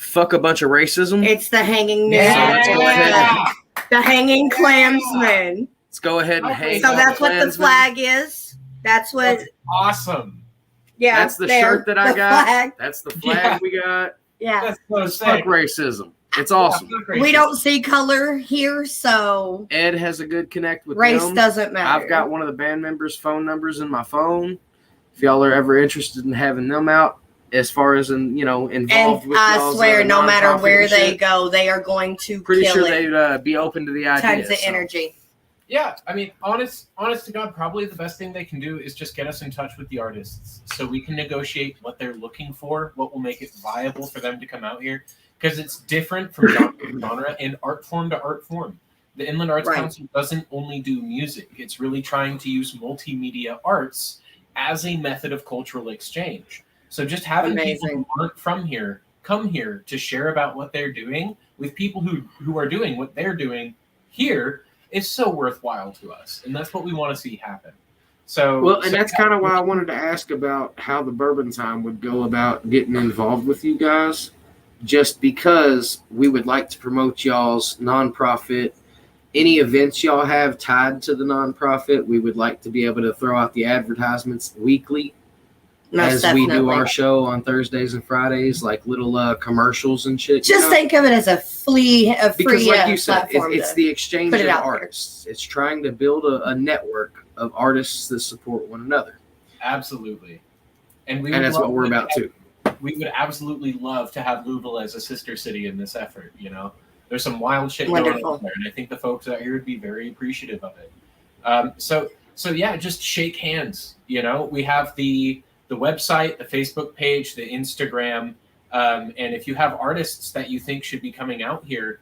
fuck a bunch of racism. It's the hanging news. Yeah. The hanging Klansman. Let's go ahead and hang. So out that's what the Klansmen. flag is. That's what. That's awesome. Yeah, That's the there, shirt that I the got. Flag. That's the flag we got. Yeah. That's so Fuck sick. racism. It's awesome. Yeah, fuck racism. We don't see color here, so Ed has a good connect with race them. doesn't matter. I've got one of the band members' phone numbers in my phone. If y'all are ever interested in having them out, as far as involved And with I y'all's, swear, no matter nonprofit where and they shit, go, they are going to pretty kill sure it. they'd be open to the idea. Tons of so. energy. Yeah, I mean, honest to God, probably the best thing they can do is just get us in touch with the artists so we can negotiate what they're looking for, what will make it viable for them to come out here, because it's different from genre to genre and art form to art form. The Inland Arts Right. Council doesn't only do music; it's really trying to use multimedia arts as a method of cultural exchange. So just having people Amazing. who aren't from here come here to share about what they're doing with people who are doing what they're doing here is so worthwhile to us, and that's what we want to see happen. So that's kind of why I wanted to ask about how the Bourbon Time would go about getting involved with you guys, just because we would like to promote y'all's nonprofit. Any events y'all have tied to the nonprofit, we would like to be able to throw out the advertisements weekly Most as we do definitely. our show on Thursdays and Fridays, like little commercials and shit. Just think of it as a free because, like you said, platform. it's the exchange put it of out there. artists. It's trying to build a network of artists that support one another, absolutely, and that's what we're about too. We would absolutely love to have Louisville as a sister city in this effort. There's some wild shit going Wonderful. on there, and I think the folks out here would be very appreciative of it. So yeah, just shake hands. We have the website, the Facebook page, the Instagram, and if you have artists that you think should be coming out here,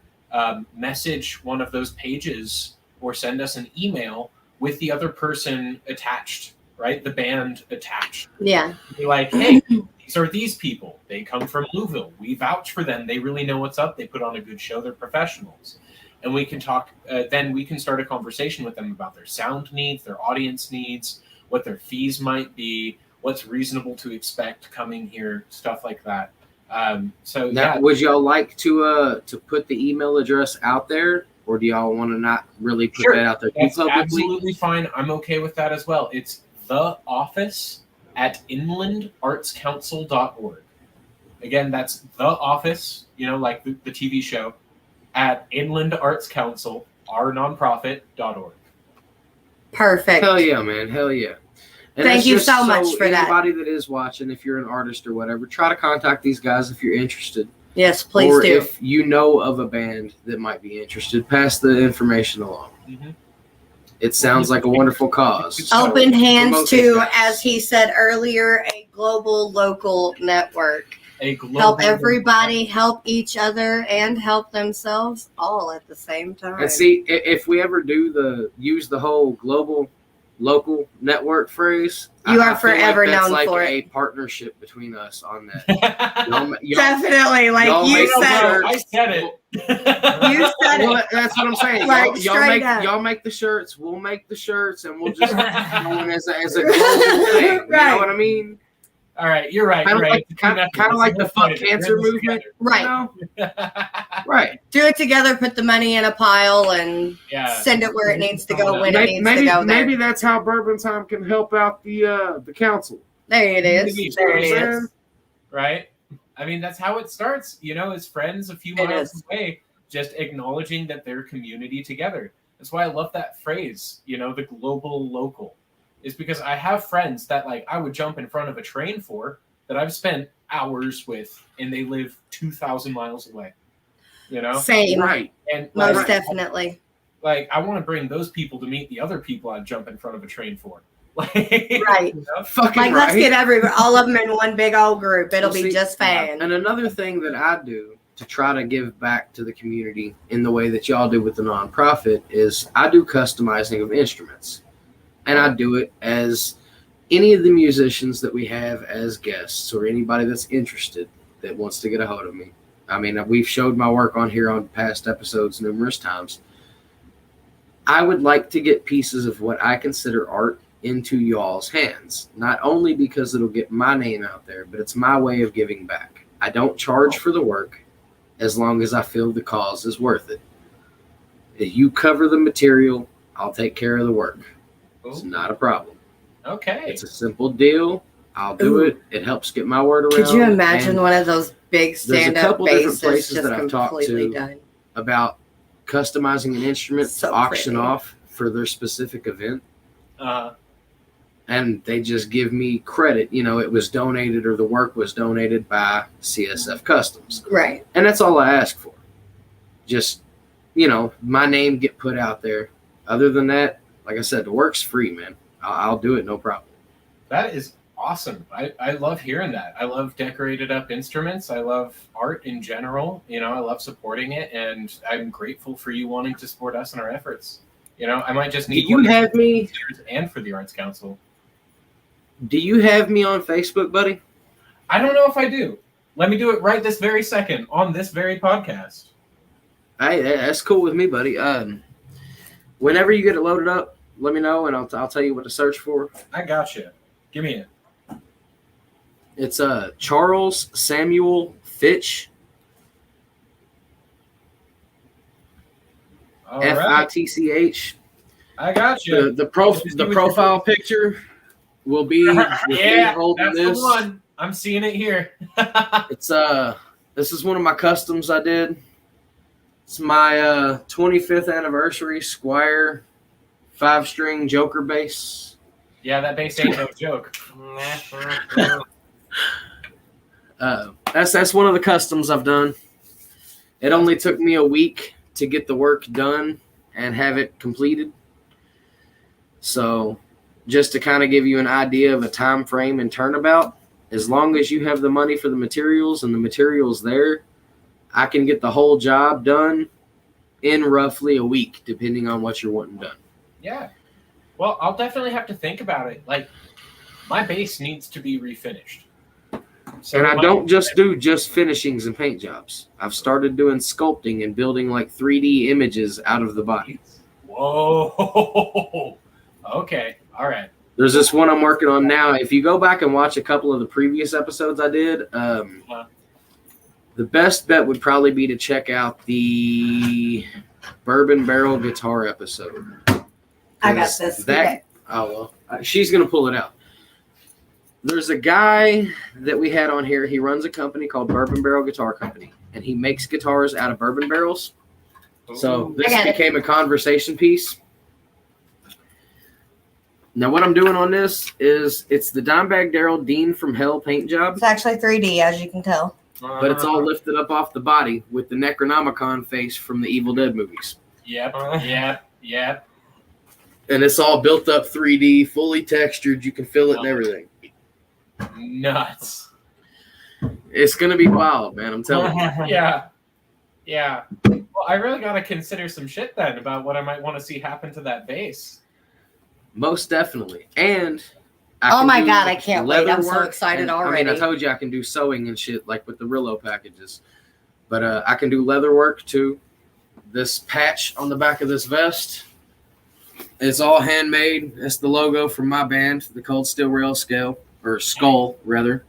message one of those pages or send us an email with the other person attached, right? The band attached. Yeah. Be like, hey, these are these people. They come from Louisville. We vouch for them. They really know what's up. They put on a good show. They're professionals. And we can talk, then we can start a conversation with them about their sound needs, their audience needs, what their fees might be, what's reasonable to expect coming here, stuff like that. Would y'all like to put the email address out there, or do y'all want to not really put Sure. that out there That's publicly? absolutely fine. I'm okay with that as well. It's theoffice@inlandartscouncil.org. Again, that's the office, like the TV show, at Inland Arts Council, our nonprofit.org. Perfect. Hell yeah, man. Hell yeah. And Thank that's you just so much for that. Anybody that is watching, if you're an artist or whatever, try to contact these guys if you're interested. Yes, please or do. if you know of a band that might be interested, pass the information along. Mm-hmm. It sounds like a wonderful cause. Oh, Open hands promote these to, guys. as he said earlier, a global local network. A global Help everybody, help each other, and help themselves all at the same time. And see, if we ever use the whole global local network phrase, You are I feel forever like that's known like for a it. partnership between us on that. Y'all- Definitely, like y'all you make said. I said it. You said Well, it. that's what I'm saying. Like, y'all straight up. make the shirts. We'll make the shirts, and we'll just going as a global thing. You Right. know what I mean? All right, you're right. Kind You're of right. like the fuck cancer movement, Right. You know? Right. Right. Do it together, put the money in a pile, and Yeah. send it where it needs to go when it Maybe, needs to go there. maybe that's how Bourbon Time can help out the council. There it is. Maybe. There it You know what I'm is. saying? Right? I mean, that's how it starts. As friends a few It miles is. away, just acknowledging that they're community together. That's why I love that phrase, the global local. Is because I have friends that I would jump in front of a train for that I've spent hours with, and they live 2,000 miles away. Same. Right. And Most definitely. I want to bring those people to meet the other people I'd jump in front of a train for. Right. Fucking Like, right. let's get all of them in one big old group. It'll Well, be see, just fine. And another thing that I do to try to give back to the community in the way that y'all do with the nonprofit is I do customizing of instruments. And I do it as any of the musicians that we have as guests or anybody that's interested that wants to get a hold of me. I mean, we've showed my work on here on past episodes numerous times. I would like to get pieces of what I consider art into y'all's hands, not only because it'll get my name out there, but it's my way of giving back. I don't charge for the work. as long as I feel the cause is worth it. If you cover the material, I'll take care of the work. It's not a problem. Okay. It's a simple deal. I'll do it. It helps get my word around. Could you imagine one of those big there's a stand-up couple different bases places just that I've talked completely to done? about customizing an instrument So to auction pretty. off for their specific event. Uh, And they just give me credit. You know, it was donated or the work was donated by CSF Customs. Right. And that's all I ask for. Just, you know, my name get put out there. Other than that, like I said, the work's free, man. I'll do it, no problem. that is awesome. I love hearing that. I love decorated up instruments. I love art in general. You know, I love supporting it, and I'm grateful for you wanting to support us in our efforts. You know, I might just Do need you one have me? and for the Arts Council. Do you have me on Facebook, buddy? I don't know if I do. Let me do it right this very second on this very podcast. Hey, that's cool with me, buddy. Whenever you get it loaded up, let me know, and I'll tell you what to search for. I got you. Give me it. It's Charles Samuel Fitch, All right. Fitch. I got you. The profile picture will be with me Yeah, holding that's this. the one. I'm seeing it here. It's this is one of my customs I did. It's my 25th anniversary Squire 5-string Joker bass. Yeah, that bass ain't no joke. That's one of the customs I've done. It only took me a week to get the work done and have it completed. So, just to kind of give you an idea of a time frame and turnabout, as long as you have the money for the materials and the materials there, I can get the whole job done in roughly a week, depending on what you're wanting done. Yeah. Well, I'll definitely have to think about it. Like, my bass needs to be refinished. So And I don't just do finishings and paint jobs. I've started doing sculpting and building like 3D images out of the body. Whoa. Okay. All right. There's this one I'm working on now. If you go back and watch a couple of the previous episodes I did, the best bet would probably be to check out the Bourbon Barrel guitar episode. I got this. Okay. Oh, well, she's going to pull it out. There's a guy that we had on here. He runs a company called Bourbon Barrel Guitar Company, and he makes guitars out of bourbon barrels. So this became a conversation piece. Now, what I'm doing on this is it's the Dimebag Darrell Dean from Hell paint job, It's actually 3D, as you can tell. but it's all lifted up off the body with the Necronomicon face from the Evil Dead movies. Yep. And it's all built up 3D, fully textured. You can feel it and everything. Nuts. It's going to be wild, man. I'm telling you. Yeah. Well, I really got to consider some shit then about what I might want to see happen to that bass. Most definitely. And Oh my God, I can't wait. I'm so leather work, excited and, already. I told you I can do sewing and shit like with the Rillo packages. But I can do leather work too. This patch on the back of this vest, it's all handmade. It's the logo from my band, the Cold Steel Rail Skull, rather.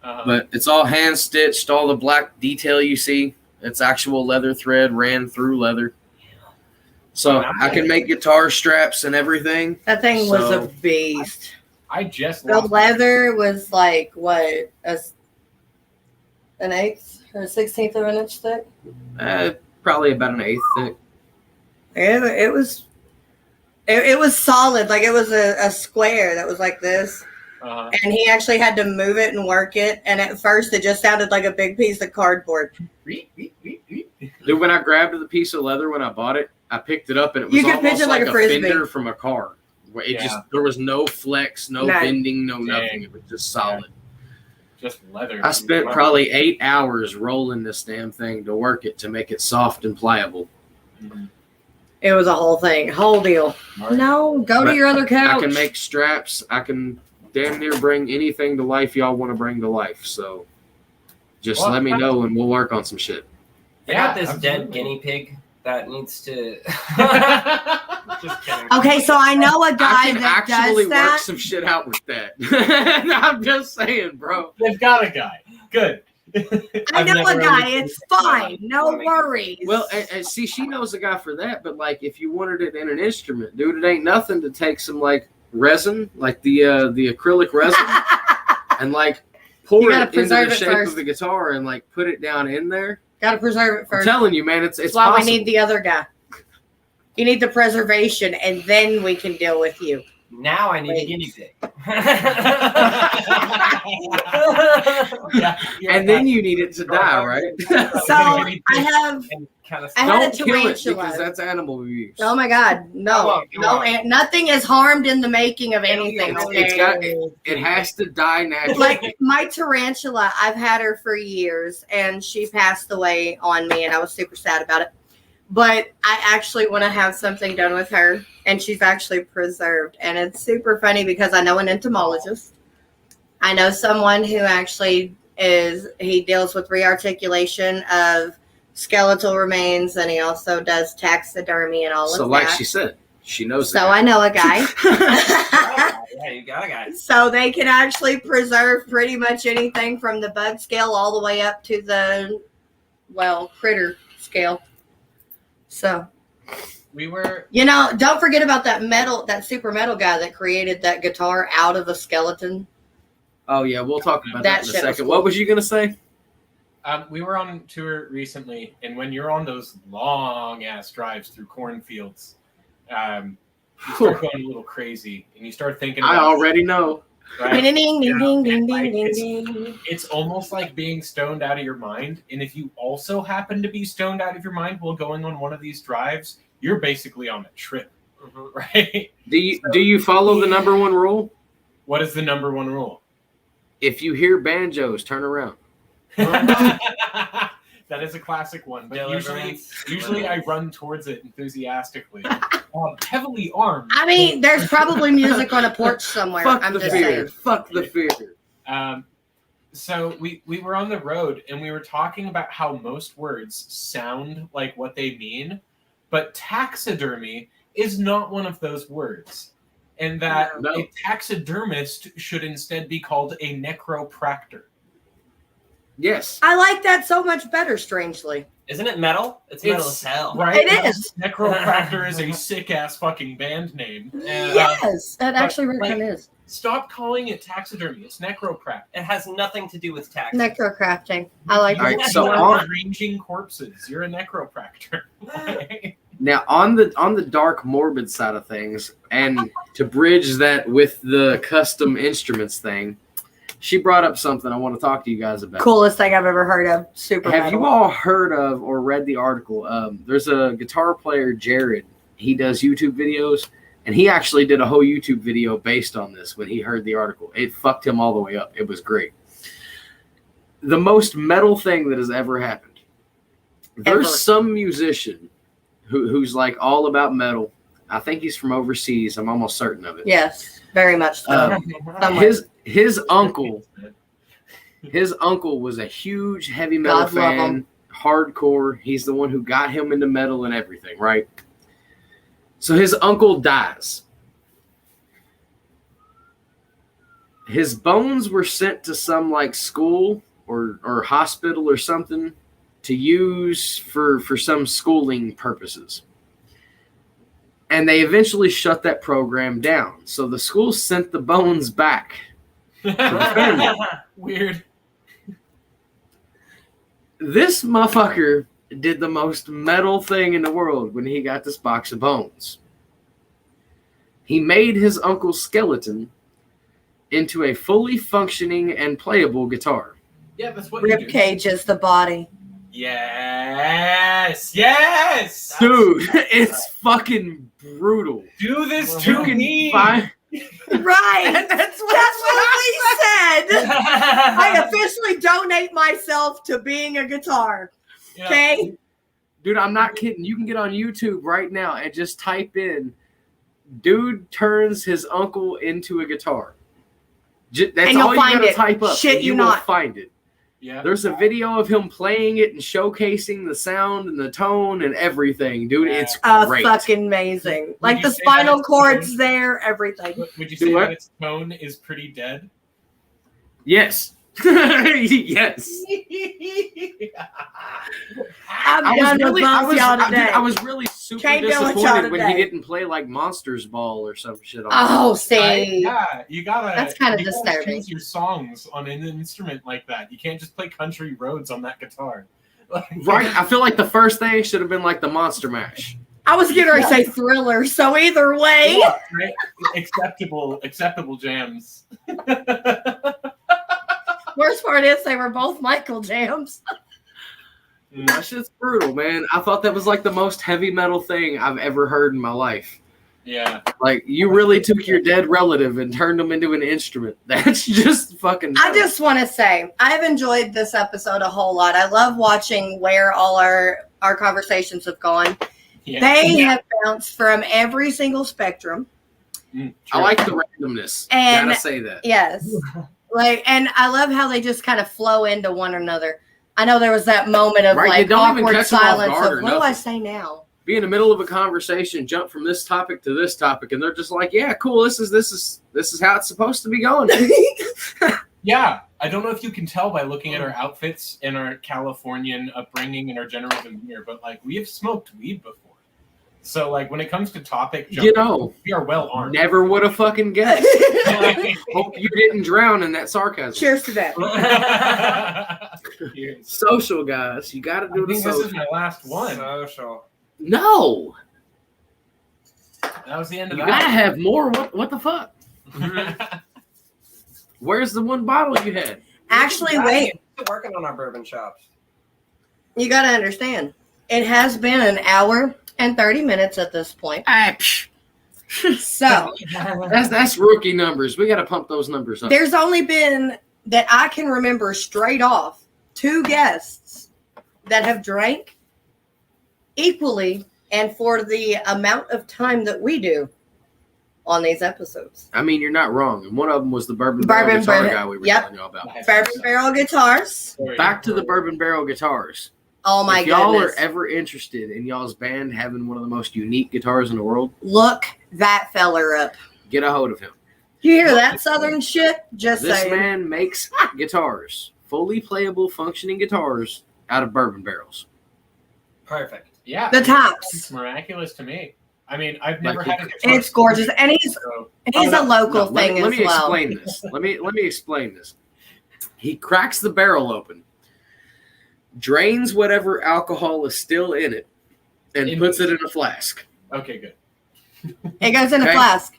But it's all hand stitched. All the black detail you see, it's actual leather thread ran through leather. So I can make guitar straps and everything. That thing was a beast. I just The leather was like, what, an eighth or a 16th of an inch thick? Probably about an eighth thick. It was solid. Like, it was a square that was like this. And he actually had to move it and work it. And at first, it just sounded like a big piece of cardboard. Dude, when I grabbed the piece of leather when I bought it, I picked it up and it was almost like a fender from a car. Where it just there was no flex, no bending, no nothing. It was just solid. Just leather. I spent probably 8 hours rolling this damn thing to work it to make it soft and pliable. It was a whole thing, whole deal. No, go to your other couch. I can make straps. I can damn near bring anything to life y'all want to bring to life. So just let me know and we'll work on some shit. I got this dead guinea pig that needs to. Just kidding. Okay, so I know a guy that actually does that. work some shit out with that. I'm just saying, bro. They've got a guy. Good. I I've know never a guy. understood It's that. fine. No worries. Well, and see, she knows a guy for that, but like if you wanted it in an instrument, dude, it ain't nothing to take some like resin, like the acrylic resin, and like pour gotta it into preserve the it shape first. of the guitar and like put it down in there. Gotta preserve it I'm first. telling you, man, it's That's why possible. we need the other guy. You need the preservation, and then we can deal with you. Now I need a guinea pig. Yeah, and then you need it to die, right? So I have. And kind of I had a Don't kill it tarantula. because that's animal abuse. Oh my God, no, nothing is harmed in the making of anything. Okay, It has to die naturally. like my tarantula, I've had her for years, and she passed away on me, and I was super sad about it. But I actually want to have something done with her, and she's actually preserved. And it's super funny because I know an entomologist. I know someone who actually he deals with rearticulation of skeletal remains, and he also does taxidermy and all of that. So like she said, she knows So I know a guy. Yeah, you got a guy. So they can actually preserve pretty much anything from the bug scale all the way up to the, critter scale. So, don't forget about that super metal guy that created that guitar out of a skeleton. Oh yeah, we'll talk about that in a shit was second. cool. What was you gonna say? We were on tour recently, and when you're on those long ass drives through cornfields, you start going a little crazy, and you start thinking. I already know. Right? Ding, ding, ding, ding, ding, Like, ding, ding. It's almost like being stoned out of your mind, and if you also happen to be stoned out of your mind while going on one of these drives, you're basically on a trip, right? Do you follow the number one rule? What is the number one rule? If you hear banjos, turn around. That is a classic one, but Deliverance. usually I run towards it enthusiastically. Heavily armed. I mean, there's probably music on a porch somewhere. Fuck I'm the just fear. saying. Fuck the fear. So we were on the road, and we were talking about how most words sound like what they mean, but taxidermy is not one of those words. And that a taxidermist should instead be called a necropractor. Yes. I like that so much better, strangely. Isn't it metal? It's metal as hell. Right? It is. Necropractor is a sick-ass fucking band name. Yes, that actually really kind of is. Stop calling it taxidermy. It's necropractor. It has nothing to do with tax. Necrocrafting. I like All it. right, so You're arranging corpses. You're a necropractor. Now on the dark morbid side of things, and to bridge that with the custom instruments thing, she brought up something I want to talk to you guys about. Coolest thing I've ever heard of. Super Have metal. you all heard of or read the article? There's a guitar player, Jared. He does YouTube videos, and he actually did a whole YouTube video based on this when he heard the article. It fucked him all the way up. It was great. The most metal thing that has ever happened. There's some musician who's like all about metal. I think he's from overseas. I'm almost certain of it. Yes, very much so. His uncle was a huge heavy metal God love fan, him. hardcore. He's the one who got him into metal and everything, right? So his uncle dies. His bones were sent to some like school or hospital or something to use for some schooling purposes. And they eventually shut that program down. So the school sent the bones back. Weird. This motherfucker did the most metal thing in the world when he got this box of bones. He made his uncle's skeleton into a fully functioning and playable guitar. Yeah, that's what you do. Rib cage is the body. Yes. Dude, it's fucking brutal. Do this You to can me. find- Right. That's what we said. I officially donate myself to being a guitar. Yeah. Okay? Dude, I'm not kidding. You can get on YouTube right now and just type in dude turns his uncle into a guitar. That's And you'll all you find gotta it. type up. Shit and you will not. find it. Yeah. There's a video of him playing it and showcasing the sound and the tone and everything. Dude, it's great. Fucking amazing. Would Like you the say spinal that it's cords tone? there, everything. Would you Do say what? that its tone is pretty dead? Yes. Yes. I'm done with both y'all today. I was really super Can't deal with y'all disappointed when he today. didn't play like Monsters Ball or some shit. Oh, see. Yeah, you gotta. That's kind of you gotta disturbing. choose your songs on an instrument like that. You can't just play Country Roads on that guitar. Right? I feel like the first thing should have been like the Monster Mash. I was getting ready to say Thriller, so either way. Yeah, right? Acceptable jams. Worst part is they were both Michael jams. That shit's brutal, man. I thought that was like the most heavy metal thing I've ever heard in my life. Yeah. Like, you really took your dead relative and turned them into an instrument. That's just fucking metal. I just want to say, I've enjoyed this episode a whole lot. I love watching where all our conversations have gone. Yeah. They have bounced from every single spectrum. I like the randomness. And- Gotta say that. Yes. And I love how they just kind of flow into one another. I know there was that moment of Right, you don't even awkward catch them off silence guard of or what do I nothing. say now? Be in the middle of a conversation, jump from this topic to this topic, and they're just like, "Yeah, cool. This is how it's supposed to be going." Yeah, I don't know if you can tell by looking at our outfits and our Californian upbringing and our general demeanor, but like we have smoked weed before. So like when it comes to topic jumping, we are well armed. Never would have fucking guessed. Hope you didn't drown in that sarcasm. Cheers to that. Cheers. Social guys, you got to I do the think this is social. my last one. Social. No, That was the end of you gotta that. have more. What the fuck? Where's the one bottle you had? Actually, wait. We're working on our bourbon shops. You got to understand. It has been an hour and 30 minutes at this point. So That's rookie numbers. We got to pump those numbers up. there's only been, that I can remember straight off, 2 guests that have drank equally and for the amount of time that we do on these episodes. I mean, you're not wrong. And one of them was the Bourbon Bourbon Barrel guitar Barrel. guy we were Yep. telling y'all about. Bourbon Barrel Guitars. Back to the Bourbon Barrel guitars. Oh my if y'all goodness. are ever interested in y'all's band having one of the most unique guitars in the world, Look that feller up. get a hold of him. You hear that southern shit? Just This saying. man makes guitars, fully playable, functioning guitars out of bourbon barrels. Perfect. Yeah. The tops. It's miraculous to me. I mean, I've never Like had a guitar. It's gorgeous. And he's So, a local thing let as me well. explain this. Let me explain this. He cracks the barrel open, drains whatever alcohol is still in it, and puts it in a flask. okay, good. It goes in a Okay. flask.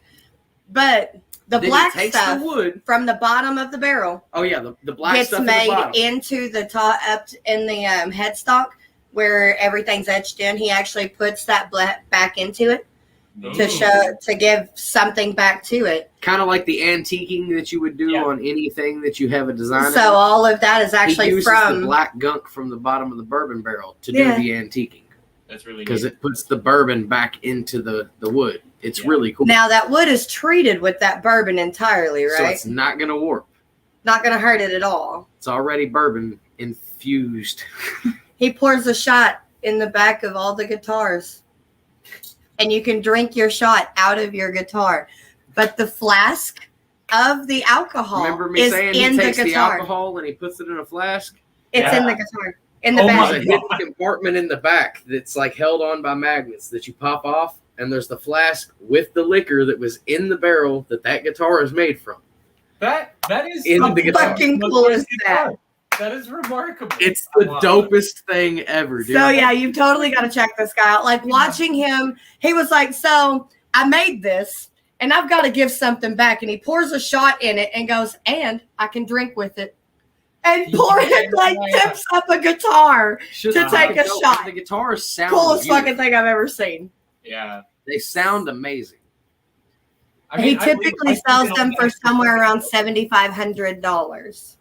But the Then black he takes stuff the wood. from the bottom of the barrel Oh yeah, the black gets stuff at the made bottom. into the top up in the headstock where everything's etched in. He actually puts that black back into it to give something back to it. Kind of like the antiquing that you would do on anything that you have a design. So all of that is actually he uses from the black gunk from the bottom of the bourbon barrel to Yeah. do the antiquing That's really because neat. it puts the bourbon back into the wood. It's really cool. now that wood is treated with that bourbon entirely, So right? it's not gonna warp. Not going to hurt it at all. It's already bourbon infused. He pours a shot in the back of all the guitars. And you can drink your shot out of your guitar. But the flask of the alcohol Remember me is saying in he the takes the guitar. alcohol and he puts it in a flask? It's in the guitar. In the Oh back. my There's a hidden compartment in the back that's like held on by magnets that you pop off, and there's the flask with the liquor that was in the barrel that guitar is made from. That is In something the guitar. Fucking cool is that? That is remarkable. It's the Wow. dopest thing ever, dude. So yeah, you've totally got to check this guy out. Like watching him, he was like, so I made this and I've got to give something back. And he pours a shot in it and goes, and I can drink with it. And tips up a guitar. Just to like take a the- shot. The guitars sound Coolest beautiful. fucking thing I've ever seen. Yeah. They sound amazing. I mean, He I typically believe- sells them for somewhere around $7,500.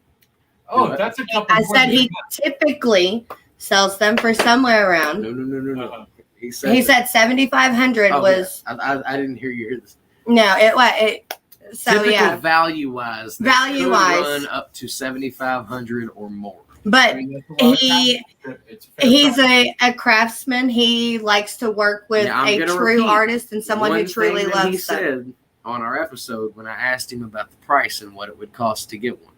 Oh, that's a couple. I said he typically sells them for somewhere around. No. Uh-huh. He said, He said 7,500 Oh, was I didn't hear you hear this. no. It so Typical yeah. value wise, Value-wise. run up to 7,500 or more. But I mean, that's a lot of he time. It's fair he's price. a craftsman. He likes to work with Now, I'm a gonna true repeat artist and someone One who truly thing that he loves them. said on our episode when I asked him about the price and what it would cost to get one.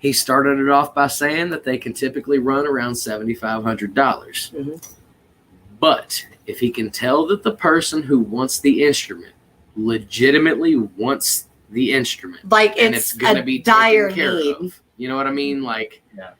He started it off by saying that they can typically run around $7,500. Mhm. But if he can tell that the person who wants the instrument legitimately wants the instrument, Like and it's going to a be dire taken care need. of, you know what I mean? Like, Yeah.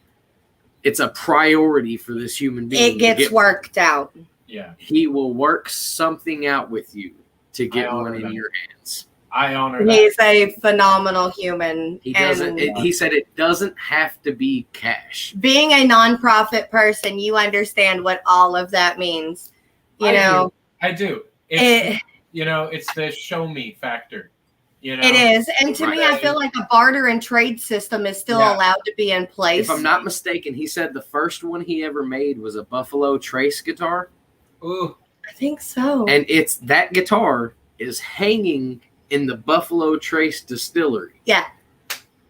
it's a priority for this human being. It gets worked out. Yeah. He will work something out with you to get I one honor in that. your hands. I honor that. He's a phenomenal human. He doesn't. And He said it doesn't have to be cash. being a nonprofit person, you understand what all of that means. You know, I do. It's it's the show me factor. You know, it is. And to Right. me, I feel like a barter and trade system is still Yeah. allowed to be in place. If I'm not mistaken, he said the first one he ever made was a Buffalo Trace guitar, Ooh, I think so. and it's that guitar is hanging in the Buffalo Trace distillery. Yeah.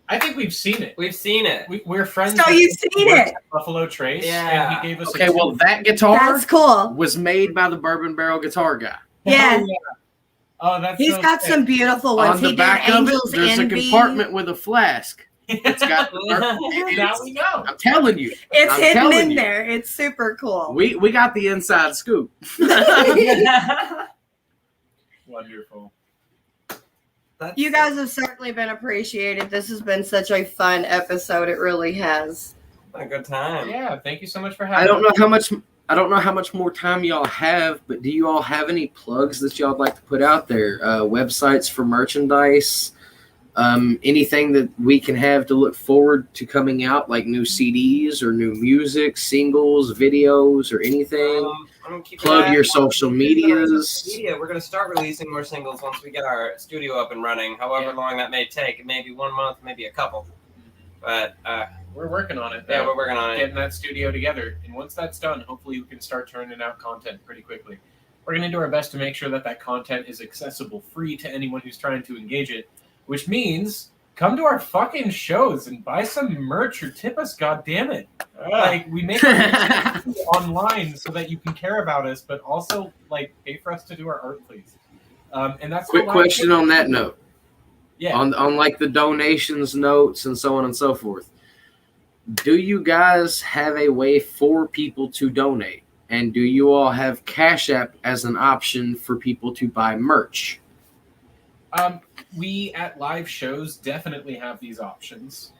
I think we've seen it. We've seen it. We're friends. So with you've who seen works it. at Buffalo Trace, Yeah. and he gave us. Okay, well that guitar That's cool. was made by the Bourbon Barrel guitar guy. Yeah. Oh, that's. He's so got sick. some beautiful ones. On the He back did of it, Angels there's a Envy. compartment with a flask. It's got. Now we know. I'm telling you. It's I'm hidden telling in you. there. It's super cool. We got the inside scoop. Wonderful. You guys have certainly been appreciated. This has been such a fun episode. It really has. A good time. Yeah, thank you so much for having. I don't know how much more time y'all have, but do you all have any plugs that y'all would like to put out there? Websites for merchandise, anything that we can have to look forward to coming out, like new CDs or new music, singles, videos, or anything? I'm gonna keep Plug an eye your on social our medias. social media. We're gonna start releasing more singles once we get our studio up and running. However long that may take. It may be 1 month, maybe a couple. But We're working on it. yeah, we're working on it. Getting that studio together, and once that's done, hopefully we can start turning out content pretty quickly. We're going to do our best to make sure that that content is accessible, free to anyone who's trying to engage it, which means come to our fucking shows and buy some merch or tip us, goddammit. Like, we make it online so that you can care about us, but also, like, pay for us to do our art, please. And that's Quick question on that note. Yeah. On like the donations notes and so on and so forth. Do you guys have a way for people to donate? And do you all have Cash App as an option for people to buy merch? We at live shows definitely have these options.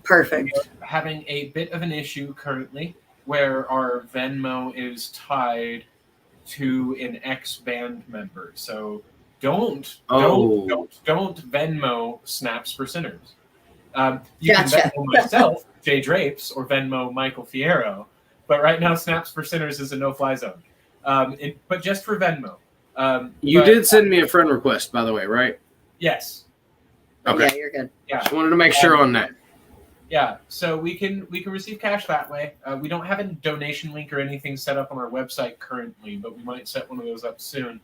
Perfect. We're having a bit of an issue currently where our Venmo is tied to an ex-band member. So don't Venmo Snaps for Sinners. You Gotcha. can Venmo myself, Jay Drapes, or Venmo Michael Fierro. But right now, Snaps for Sinners is a no-fly zone. But just for Venmo. You did send me a friend request, by the way, right? Yes. Okay. Yeah, you're good. Yeah. Just wanted to make sure on that. Yeah. So we can receive cash that way. We don't have a donation link or anything set up on our website currently, but we might set one of those up soon.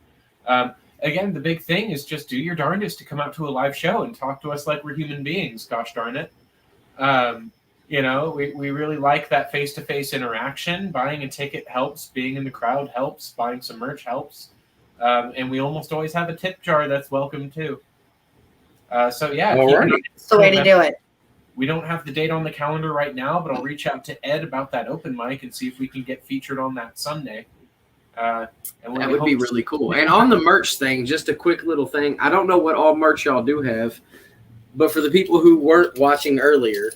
Again, the big thing is just do your darndest to come out to a live show and talk to us like we're human beings. Gosh darn it. We really like that face-to-face interaction. Buying a ticket helps. Being in the crowd helps. Buying some merch helps. And we almost always have a tip jar that's welcome too. So yeah, It's the way to do it. We don't have the date on the calendar right now, but I'll reach out to Ed about that open mic and see if we can get featured on that Sunday. And That would be really cool. And on the merch thing, just a quick little thing. I don't know what all merch y'all do have, but for the people who weren't watching earlier,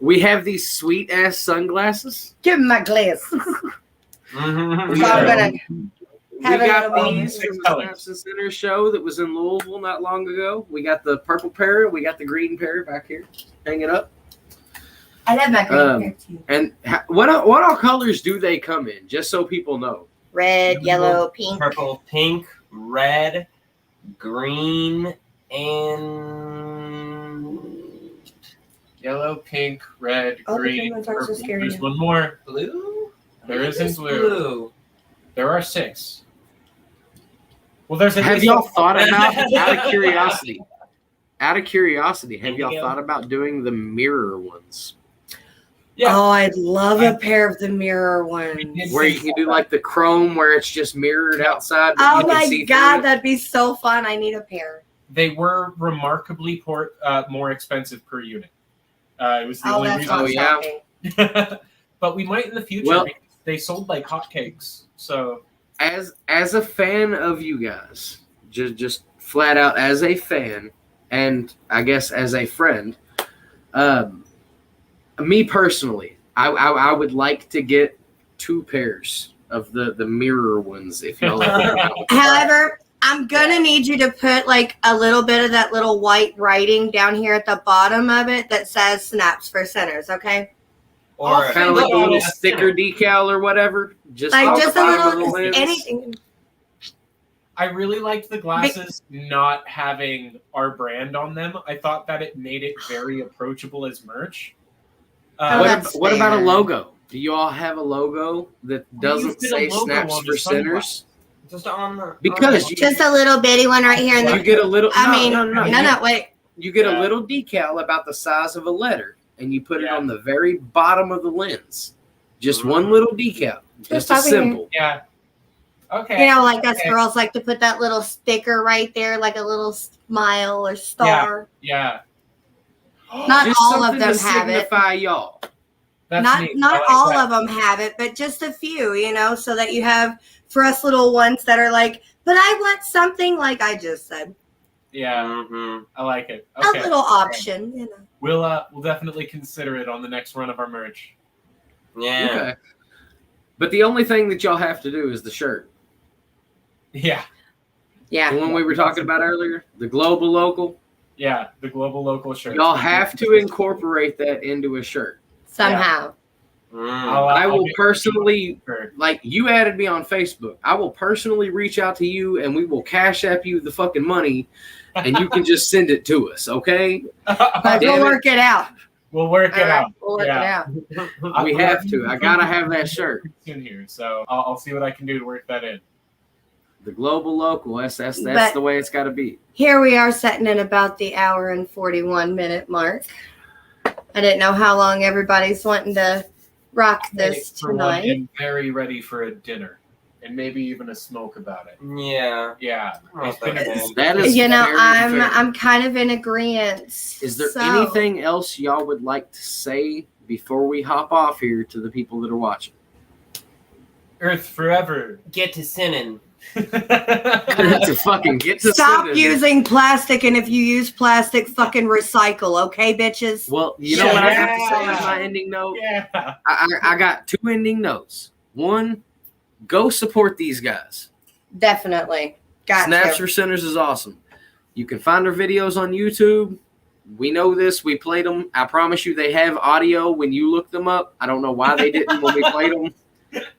we have these sweet ass sunglasses. Give me my glass. Mm-hmm. So I'm gonna We have a got little these bit. from the Snaps and Center show that was in Louisville not long ago. We got the purple pair. We got the green pair back here. Hang it up. I love my green hair too. And what all colors do they come in? Just so people know. Red, yellow, pink. Purple, pink, red, green, and yellow, pink, red, Oh, the green, green ones aren't so purple. scary There's now. one more. blue. There I think isn't it's blue. There are 6. Well, there's. Have y'all thought about, out of curiosity, have y'all thought about doing the mirror ones? Yeah. Oh, I'd love a pair of the mirror ones. Where you can do like the chrome where it's just mirrored outside. But Oh you can my see god, through it. that'd be so fun. I need a pair. They were remarkably more expensive per unit. It was the Oh, only that's reason. not yeah. shocking. But we might in the future. Well- because they sold like hotcakes. So As a fan of you guys, just flat out as a fan, and I guess as a friend, me personally, I would like to get 2 pairs of the mirror ones if y'all ever come out with that. However, I'm gonna need you to put like a little bit of that little white writing down here at the bottom of it that says "Snaps for Sinners." Okay, Or Kind of like a little Yeah. sticker decal or whatever. Just like on the just a bottom of the little lens. anything. I really liked the glasses not having our brand on them. I thought that it made it very approachable as merch. Oh, that's What about a fair. logo? Do you all have a logo that doesn't did a say logo Snaps on for the Sinners? just on the Because you, Just a little bitty one right here in you the. get a little. I mean, no. wait. You get Yeah. a little decal about the size of a letter, and you put it Yeah. on the very bottom of the lens. Just one little decal, just a over here. symbol. Yeah. Okay. You know, like us Okay. girls like to put that little sticker right there, like a little smile or star. Yeah. Not Just all of something them to have it. signify y'all. That's Not neat. not I like all that. of them have it, but just a few, you know, so that you have for us little ones that are like, but I want something like I just said, Yeah, Mhm. I like it. Okay. a little option, you know. We'll definitely consider it on the next run of our merch. Yeah. Okay. But the only thing that y'all have to do is the shirt. Yeah. Yeah. The one we were talking about earlier, the global local. Yeah, the global local shirt. Y'all have to incorporate that into a shirt. Somehow. Mm. I will get- personally, Sure. like, you added me on Facebook. I will personally reach out to you and we will cash app you the fucking money and you can just send it to us, okay? But Damn we'll it. work it out. We'll work it All right, out. we'll work Yeah. it out. We have to. I gotta have that shirt. Soon here, so I'll see what I can do to work that in. The global local, that's But- the way it's got to be. Here we are sitting at about the hour and 41-minute mark. I didn't know how long everybody's wanting to rock this For one, tonight. I'm very ready for a dinner and maybe even a smoke about it. Yeah. Yeah. Oh, It's been a that's- That is You know, very I'm fair. I'm kind of in agreement. Is there So, anything else y'all would like to say before we hop off here to the people that are watching? Earth forever. Get to sinning. To fucking get to Stop sending. using plastic, and if you use plastic, fucking recycle, okay, bitches? Well, you know what I have to say Yeah. as my ending note? Yeah. I got 2 ending notes. One, go support these guys. Definitely. Got Snaps to. for Sinners is awesome. You can find their videos on YouTube. We know this. We played them. I promise you they have audio when you look them up. I don't know why they didn't when we played them.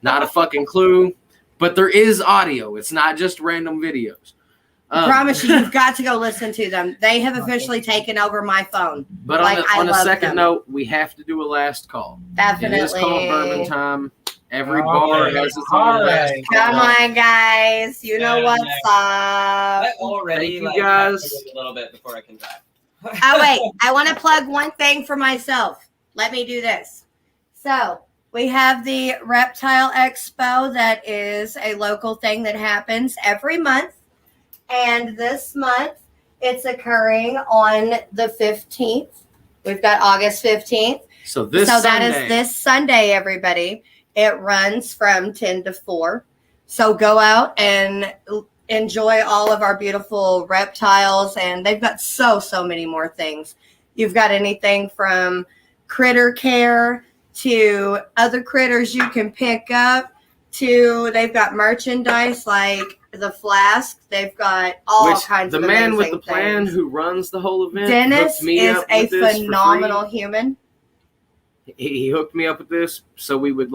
Not a fucking clue. But there is audio. It's not just random videos. I promise you, you've got to go listen to them. They have officially taken over my phone. But Like, I on a love second them. note, we have to do a last call. Definitely. It is called Bourbon Time. Every Okay. bar has its own All last right. call. Come on, guys. You know Yeah. what's up. I already Thank you, guys. have to wait a little bit before I can die. Oh, wait. I want to plug one thing for myself. Let me do this. So, we have the Reptile Expo that is a local thing that happens every month. And this month, it's occurring on the 15th. We've got August 15th. So this that Sunday, is this Sunday, everybody. It runs from 10 to 4. So go out and enjoy all of our beautiful reptiles. And they've got so many more things. You've got anything from critter care to other critters you can pick up to they've got merchandise like the flask. They've got all which kinds the of man with amazing the plan things. who runs the whole event Dennis hooked me is up a with this for phenomenal free. human. He hooked me up with this so we would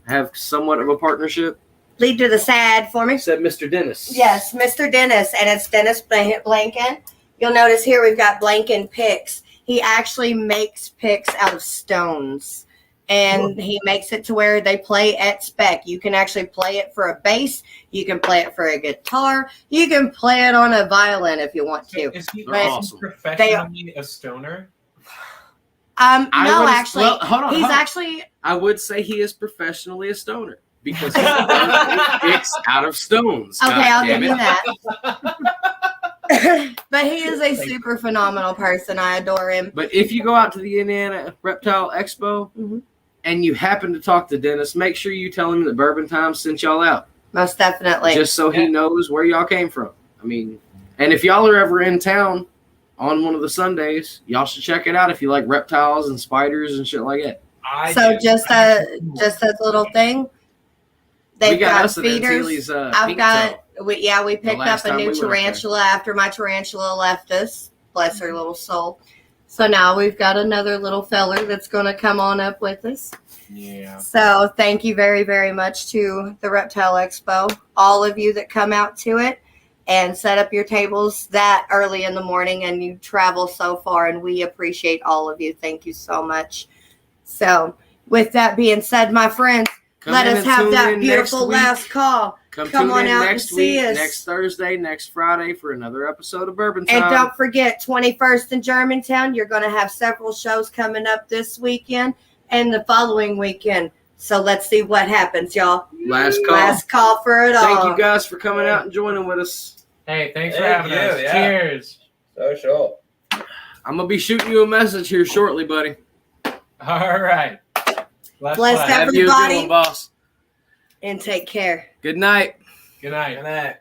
have somewhat of a partnership. Lead to the sad for me. Said Mr. Dennis. Yes, Mr. Dennis, and it's Dennis Blanken. You'll notice here we've got Blanken picks. He actually makes picks out of stones, and he makes it to where they play at spec. You can actually play it for a bass. You can play it for a guitar. You can play it on a violin if you want to. Is he They're awesome. professionally a stoner? I No, would've- actually, well, hold on, he's hold on. actually. I would say he is professionally a stoner because he picks out of stones. Okay, God I'll damn give it. you that. But he is a super phenomenal person. I adore him. But if you go out to the Indiana Reptile Expo and you happen to talk to Dennis, make sure you tell him that Bourbon Time sent y'all out. Most definitely. Just so he knows where y'all came from. I mean, and if y'all are ever in town on one of the Sundays, y'all should check it out if you like reptiles and spiders and shit like that. Just as a little thing, they've got feeders. We picked up a new tarantula after my tarantula left us. Bless her little soul. So now we've got another little feller that's going to come on up with us. Yeah. So thank you very, very much to the Reptile Expo. All of you that come out to it and set up your tables that early in the morning, and you travel so far, and we appreciate all of you. Thank you so much. So with that being said, my friends, let us have that beautiful last call. Come on out and see us. Next Thursday, next Friday for another episode of Bourbon Time. And don't forget, 21st in Germantown, you're going to have several shows coming up this weekend and the following weekend. So let's see what happens, y'all. Last call. Last call for it all. Thank you guys for coming out and joining with us. Hey, thanks for having us. Yeah. Cheers. So sure. I'm going to be shooting you a message here shortly, buddy. All right. Bless Have you a good one, boss. and take care. Good night. Good night. Good night.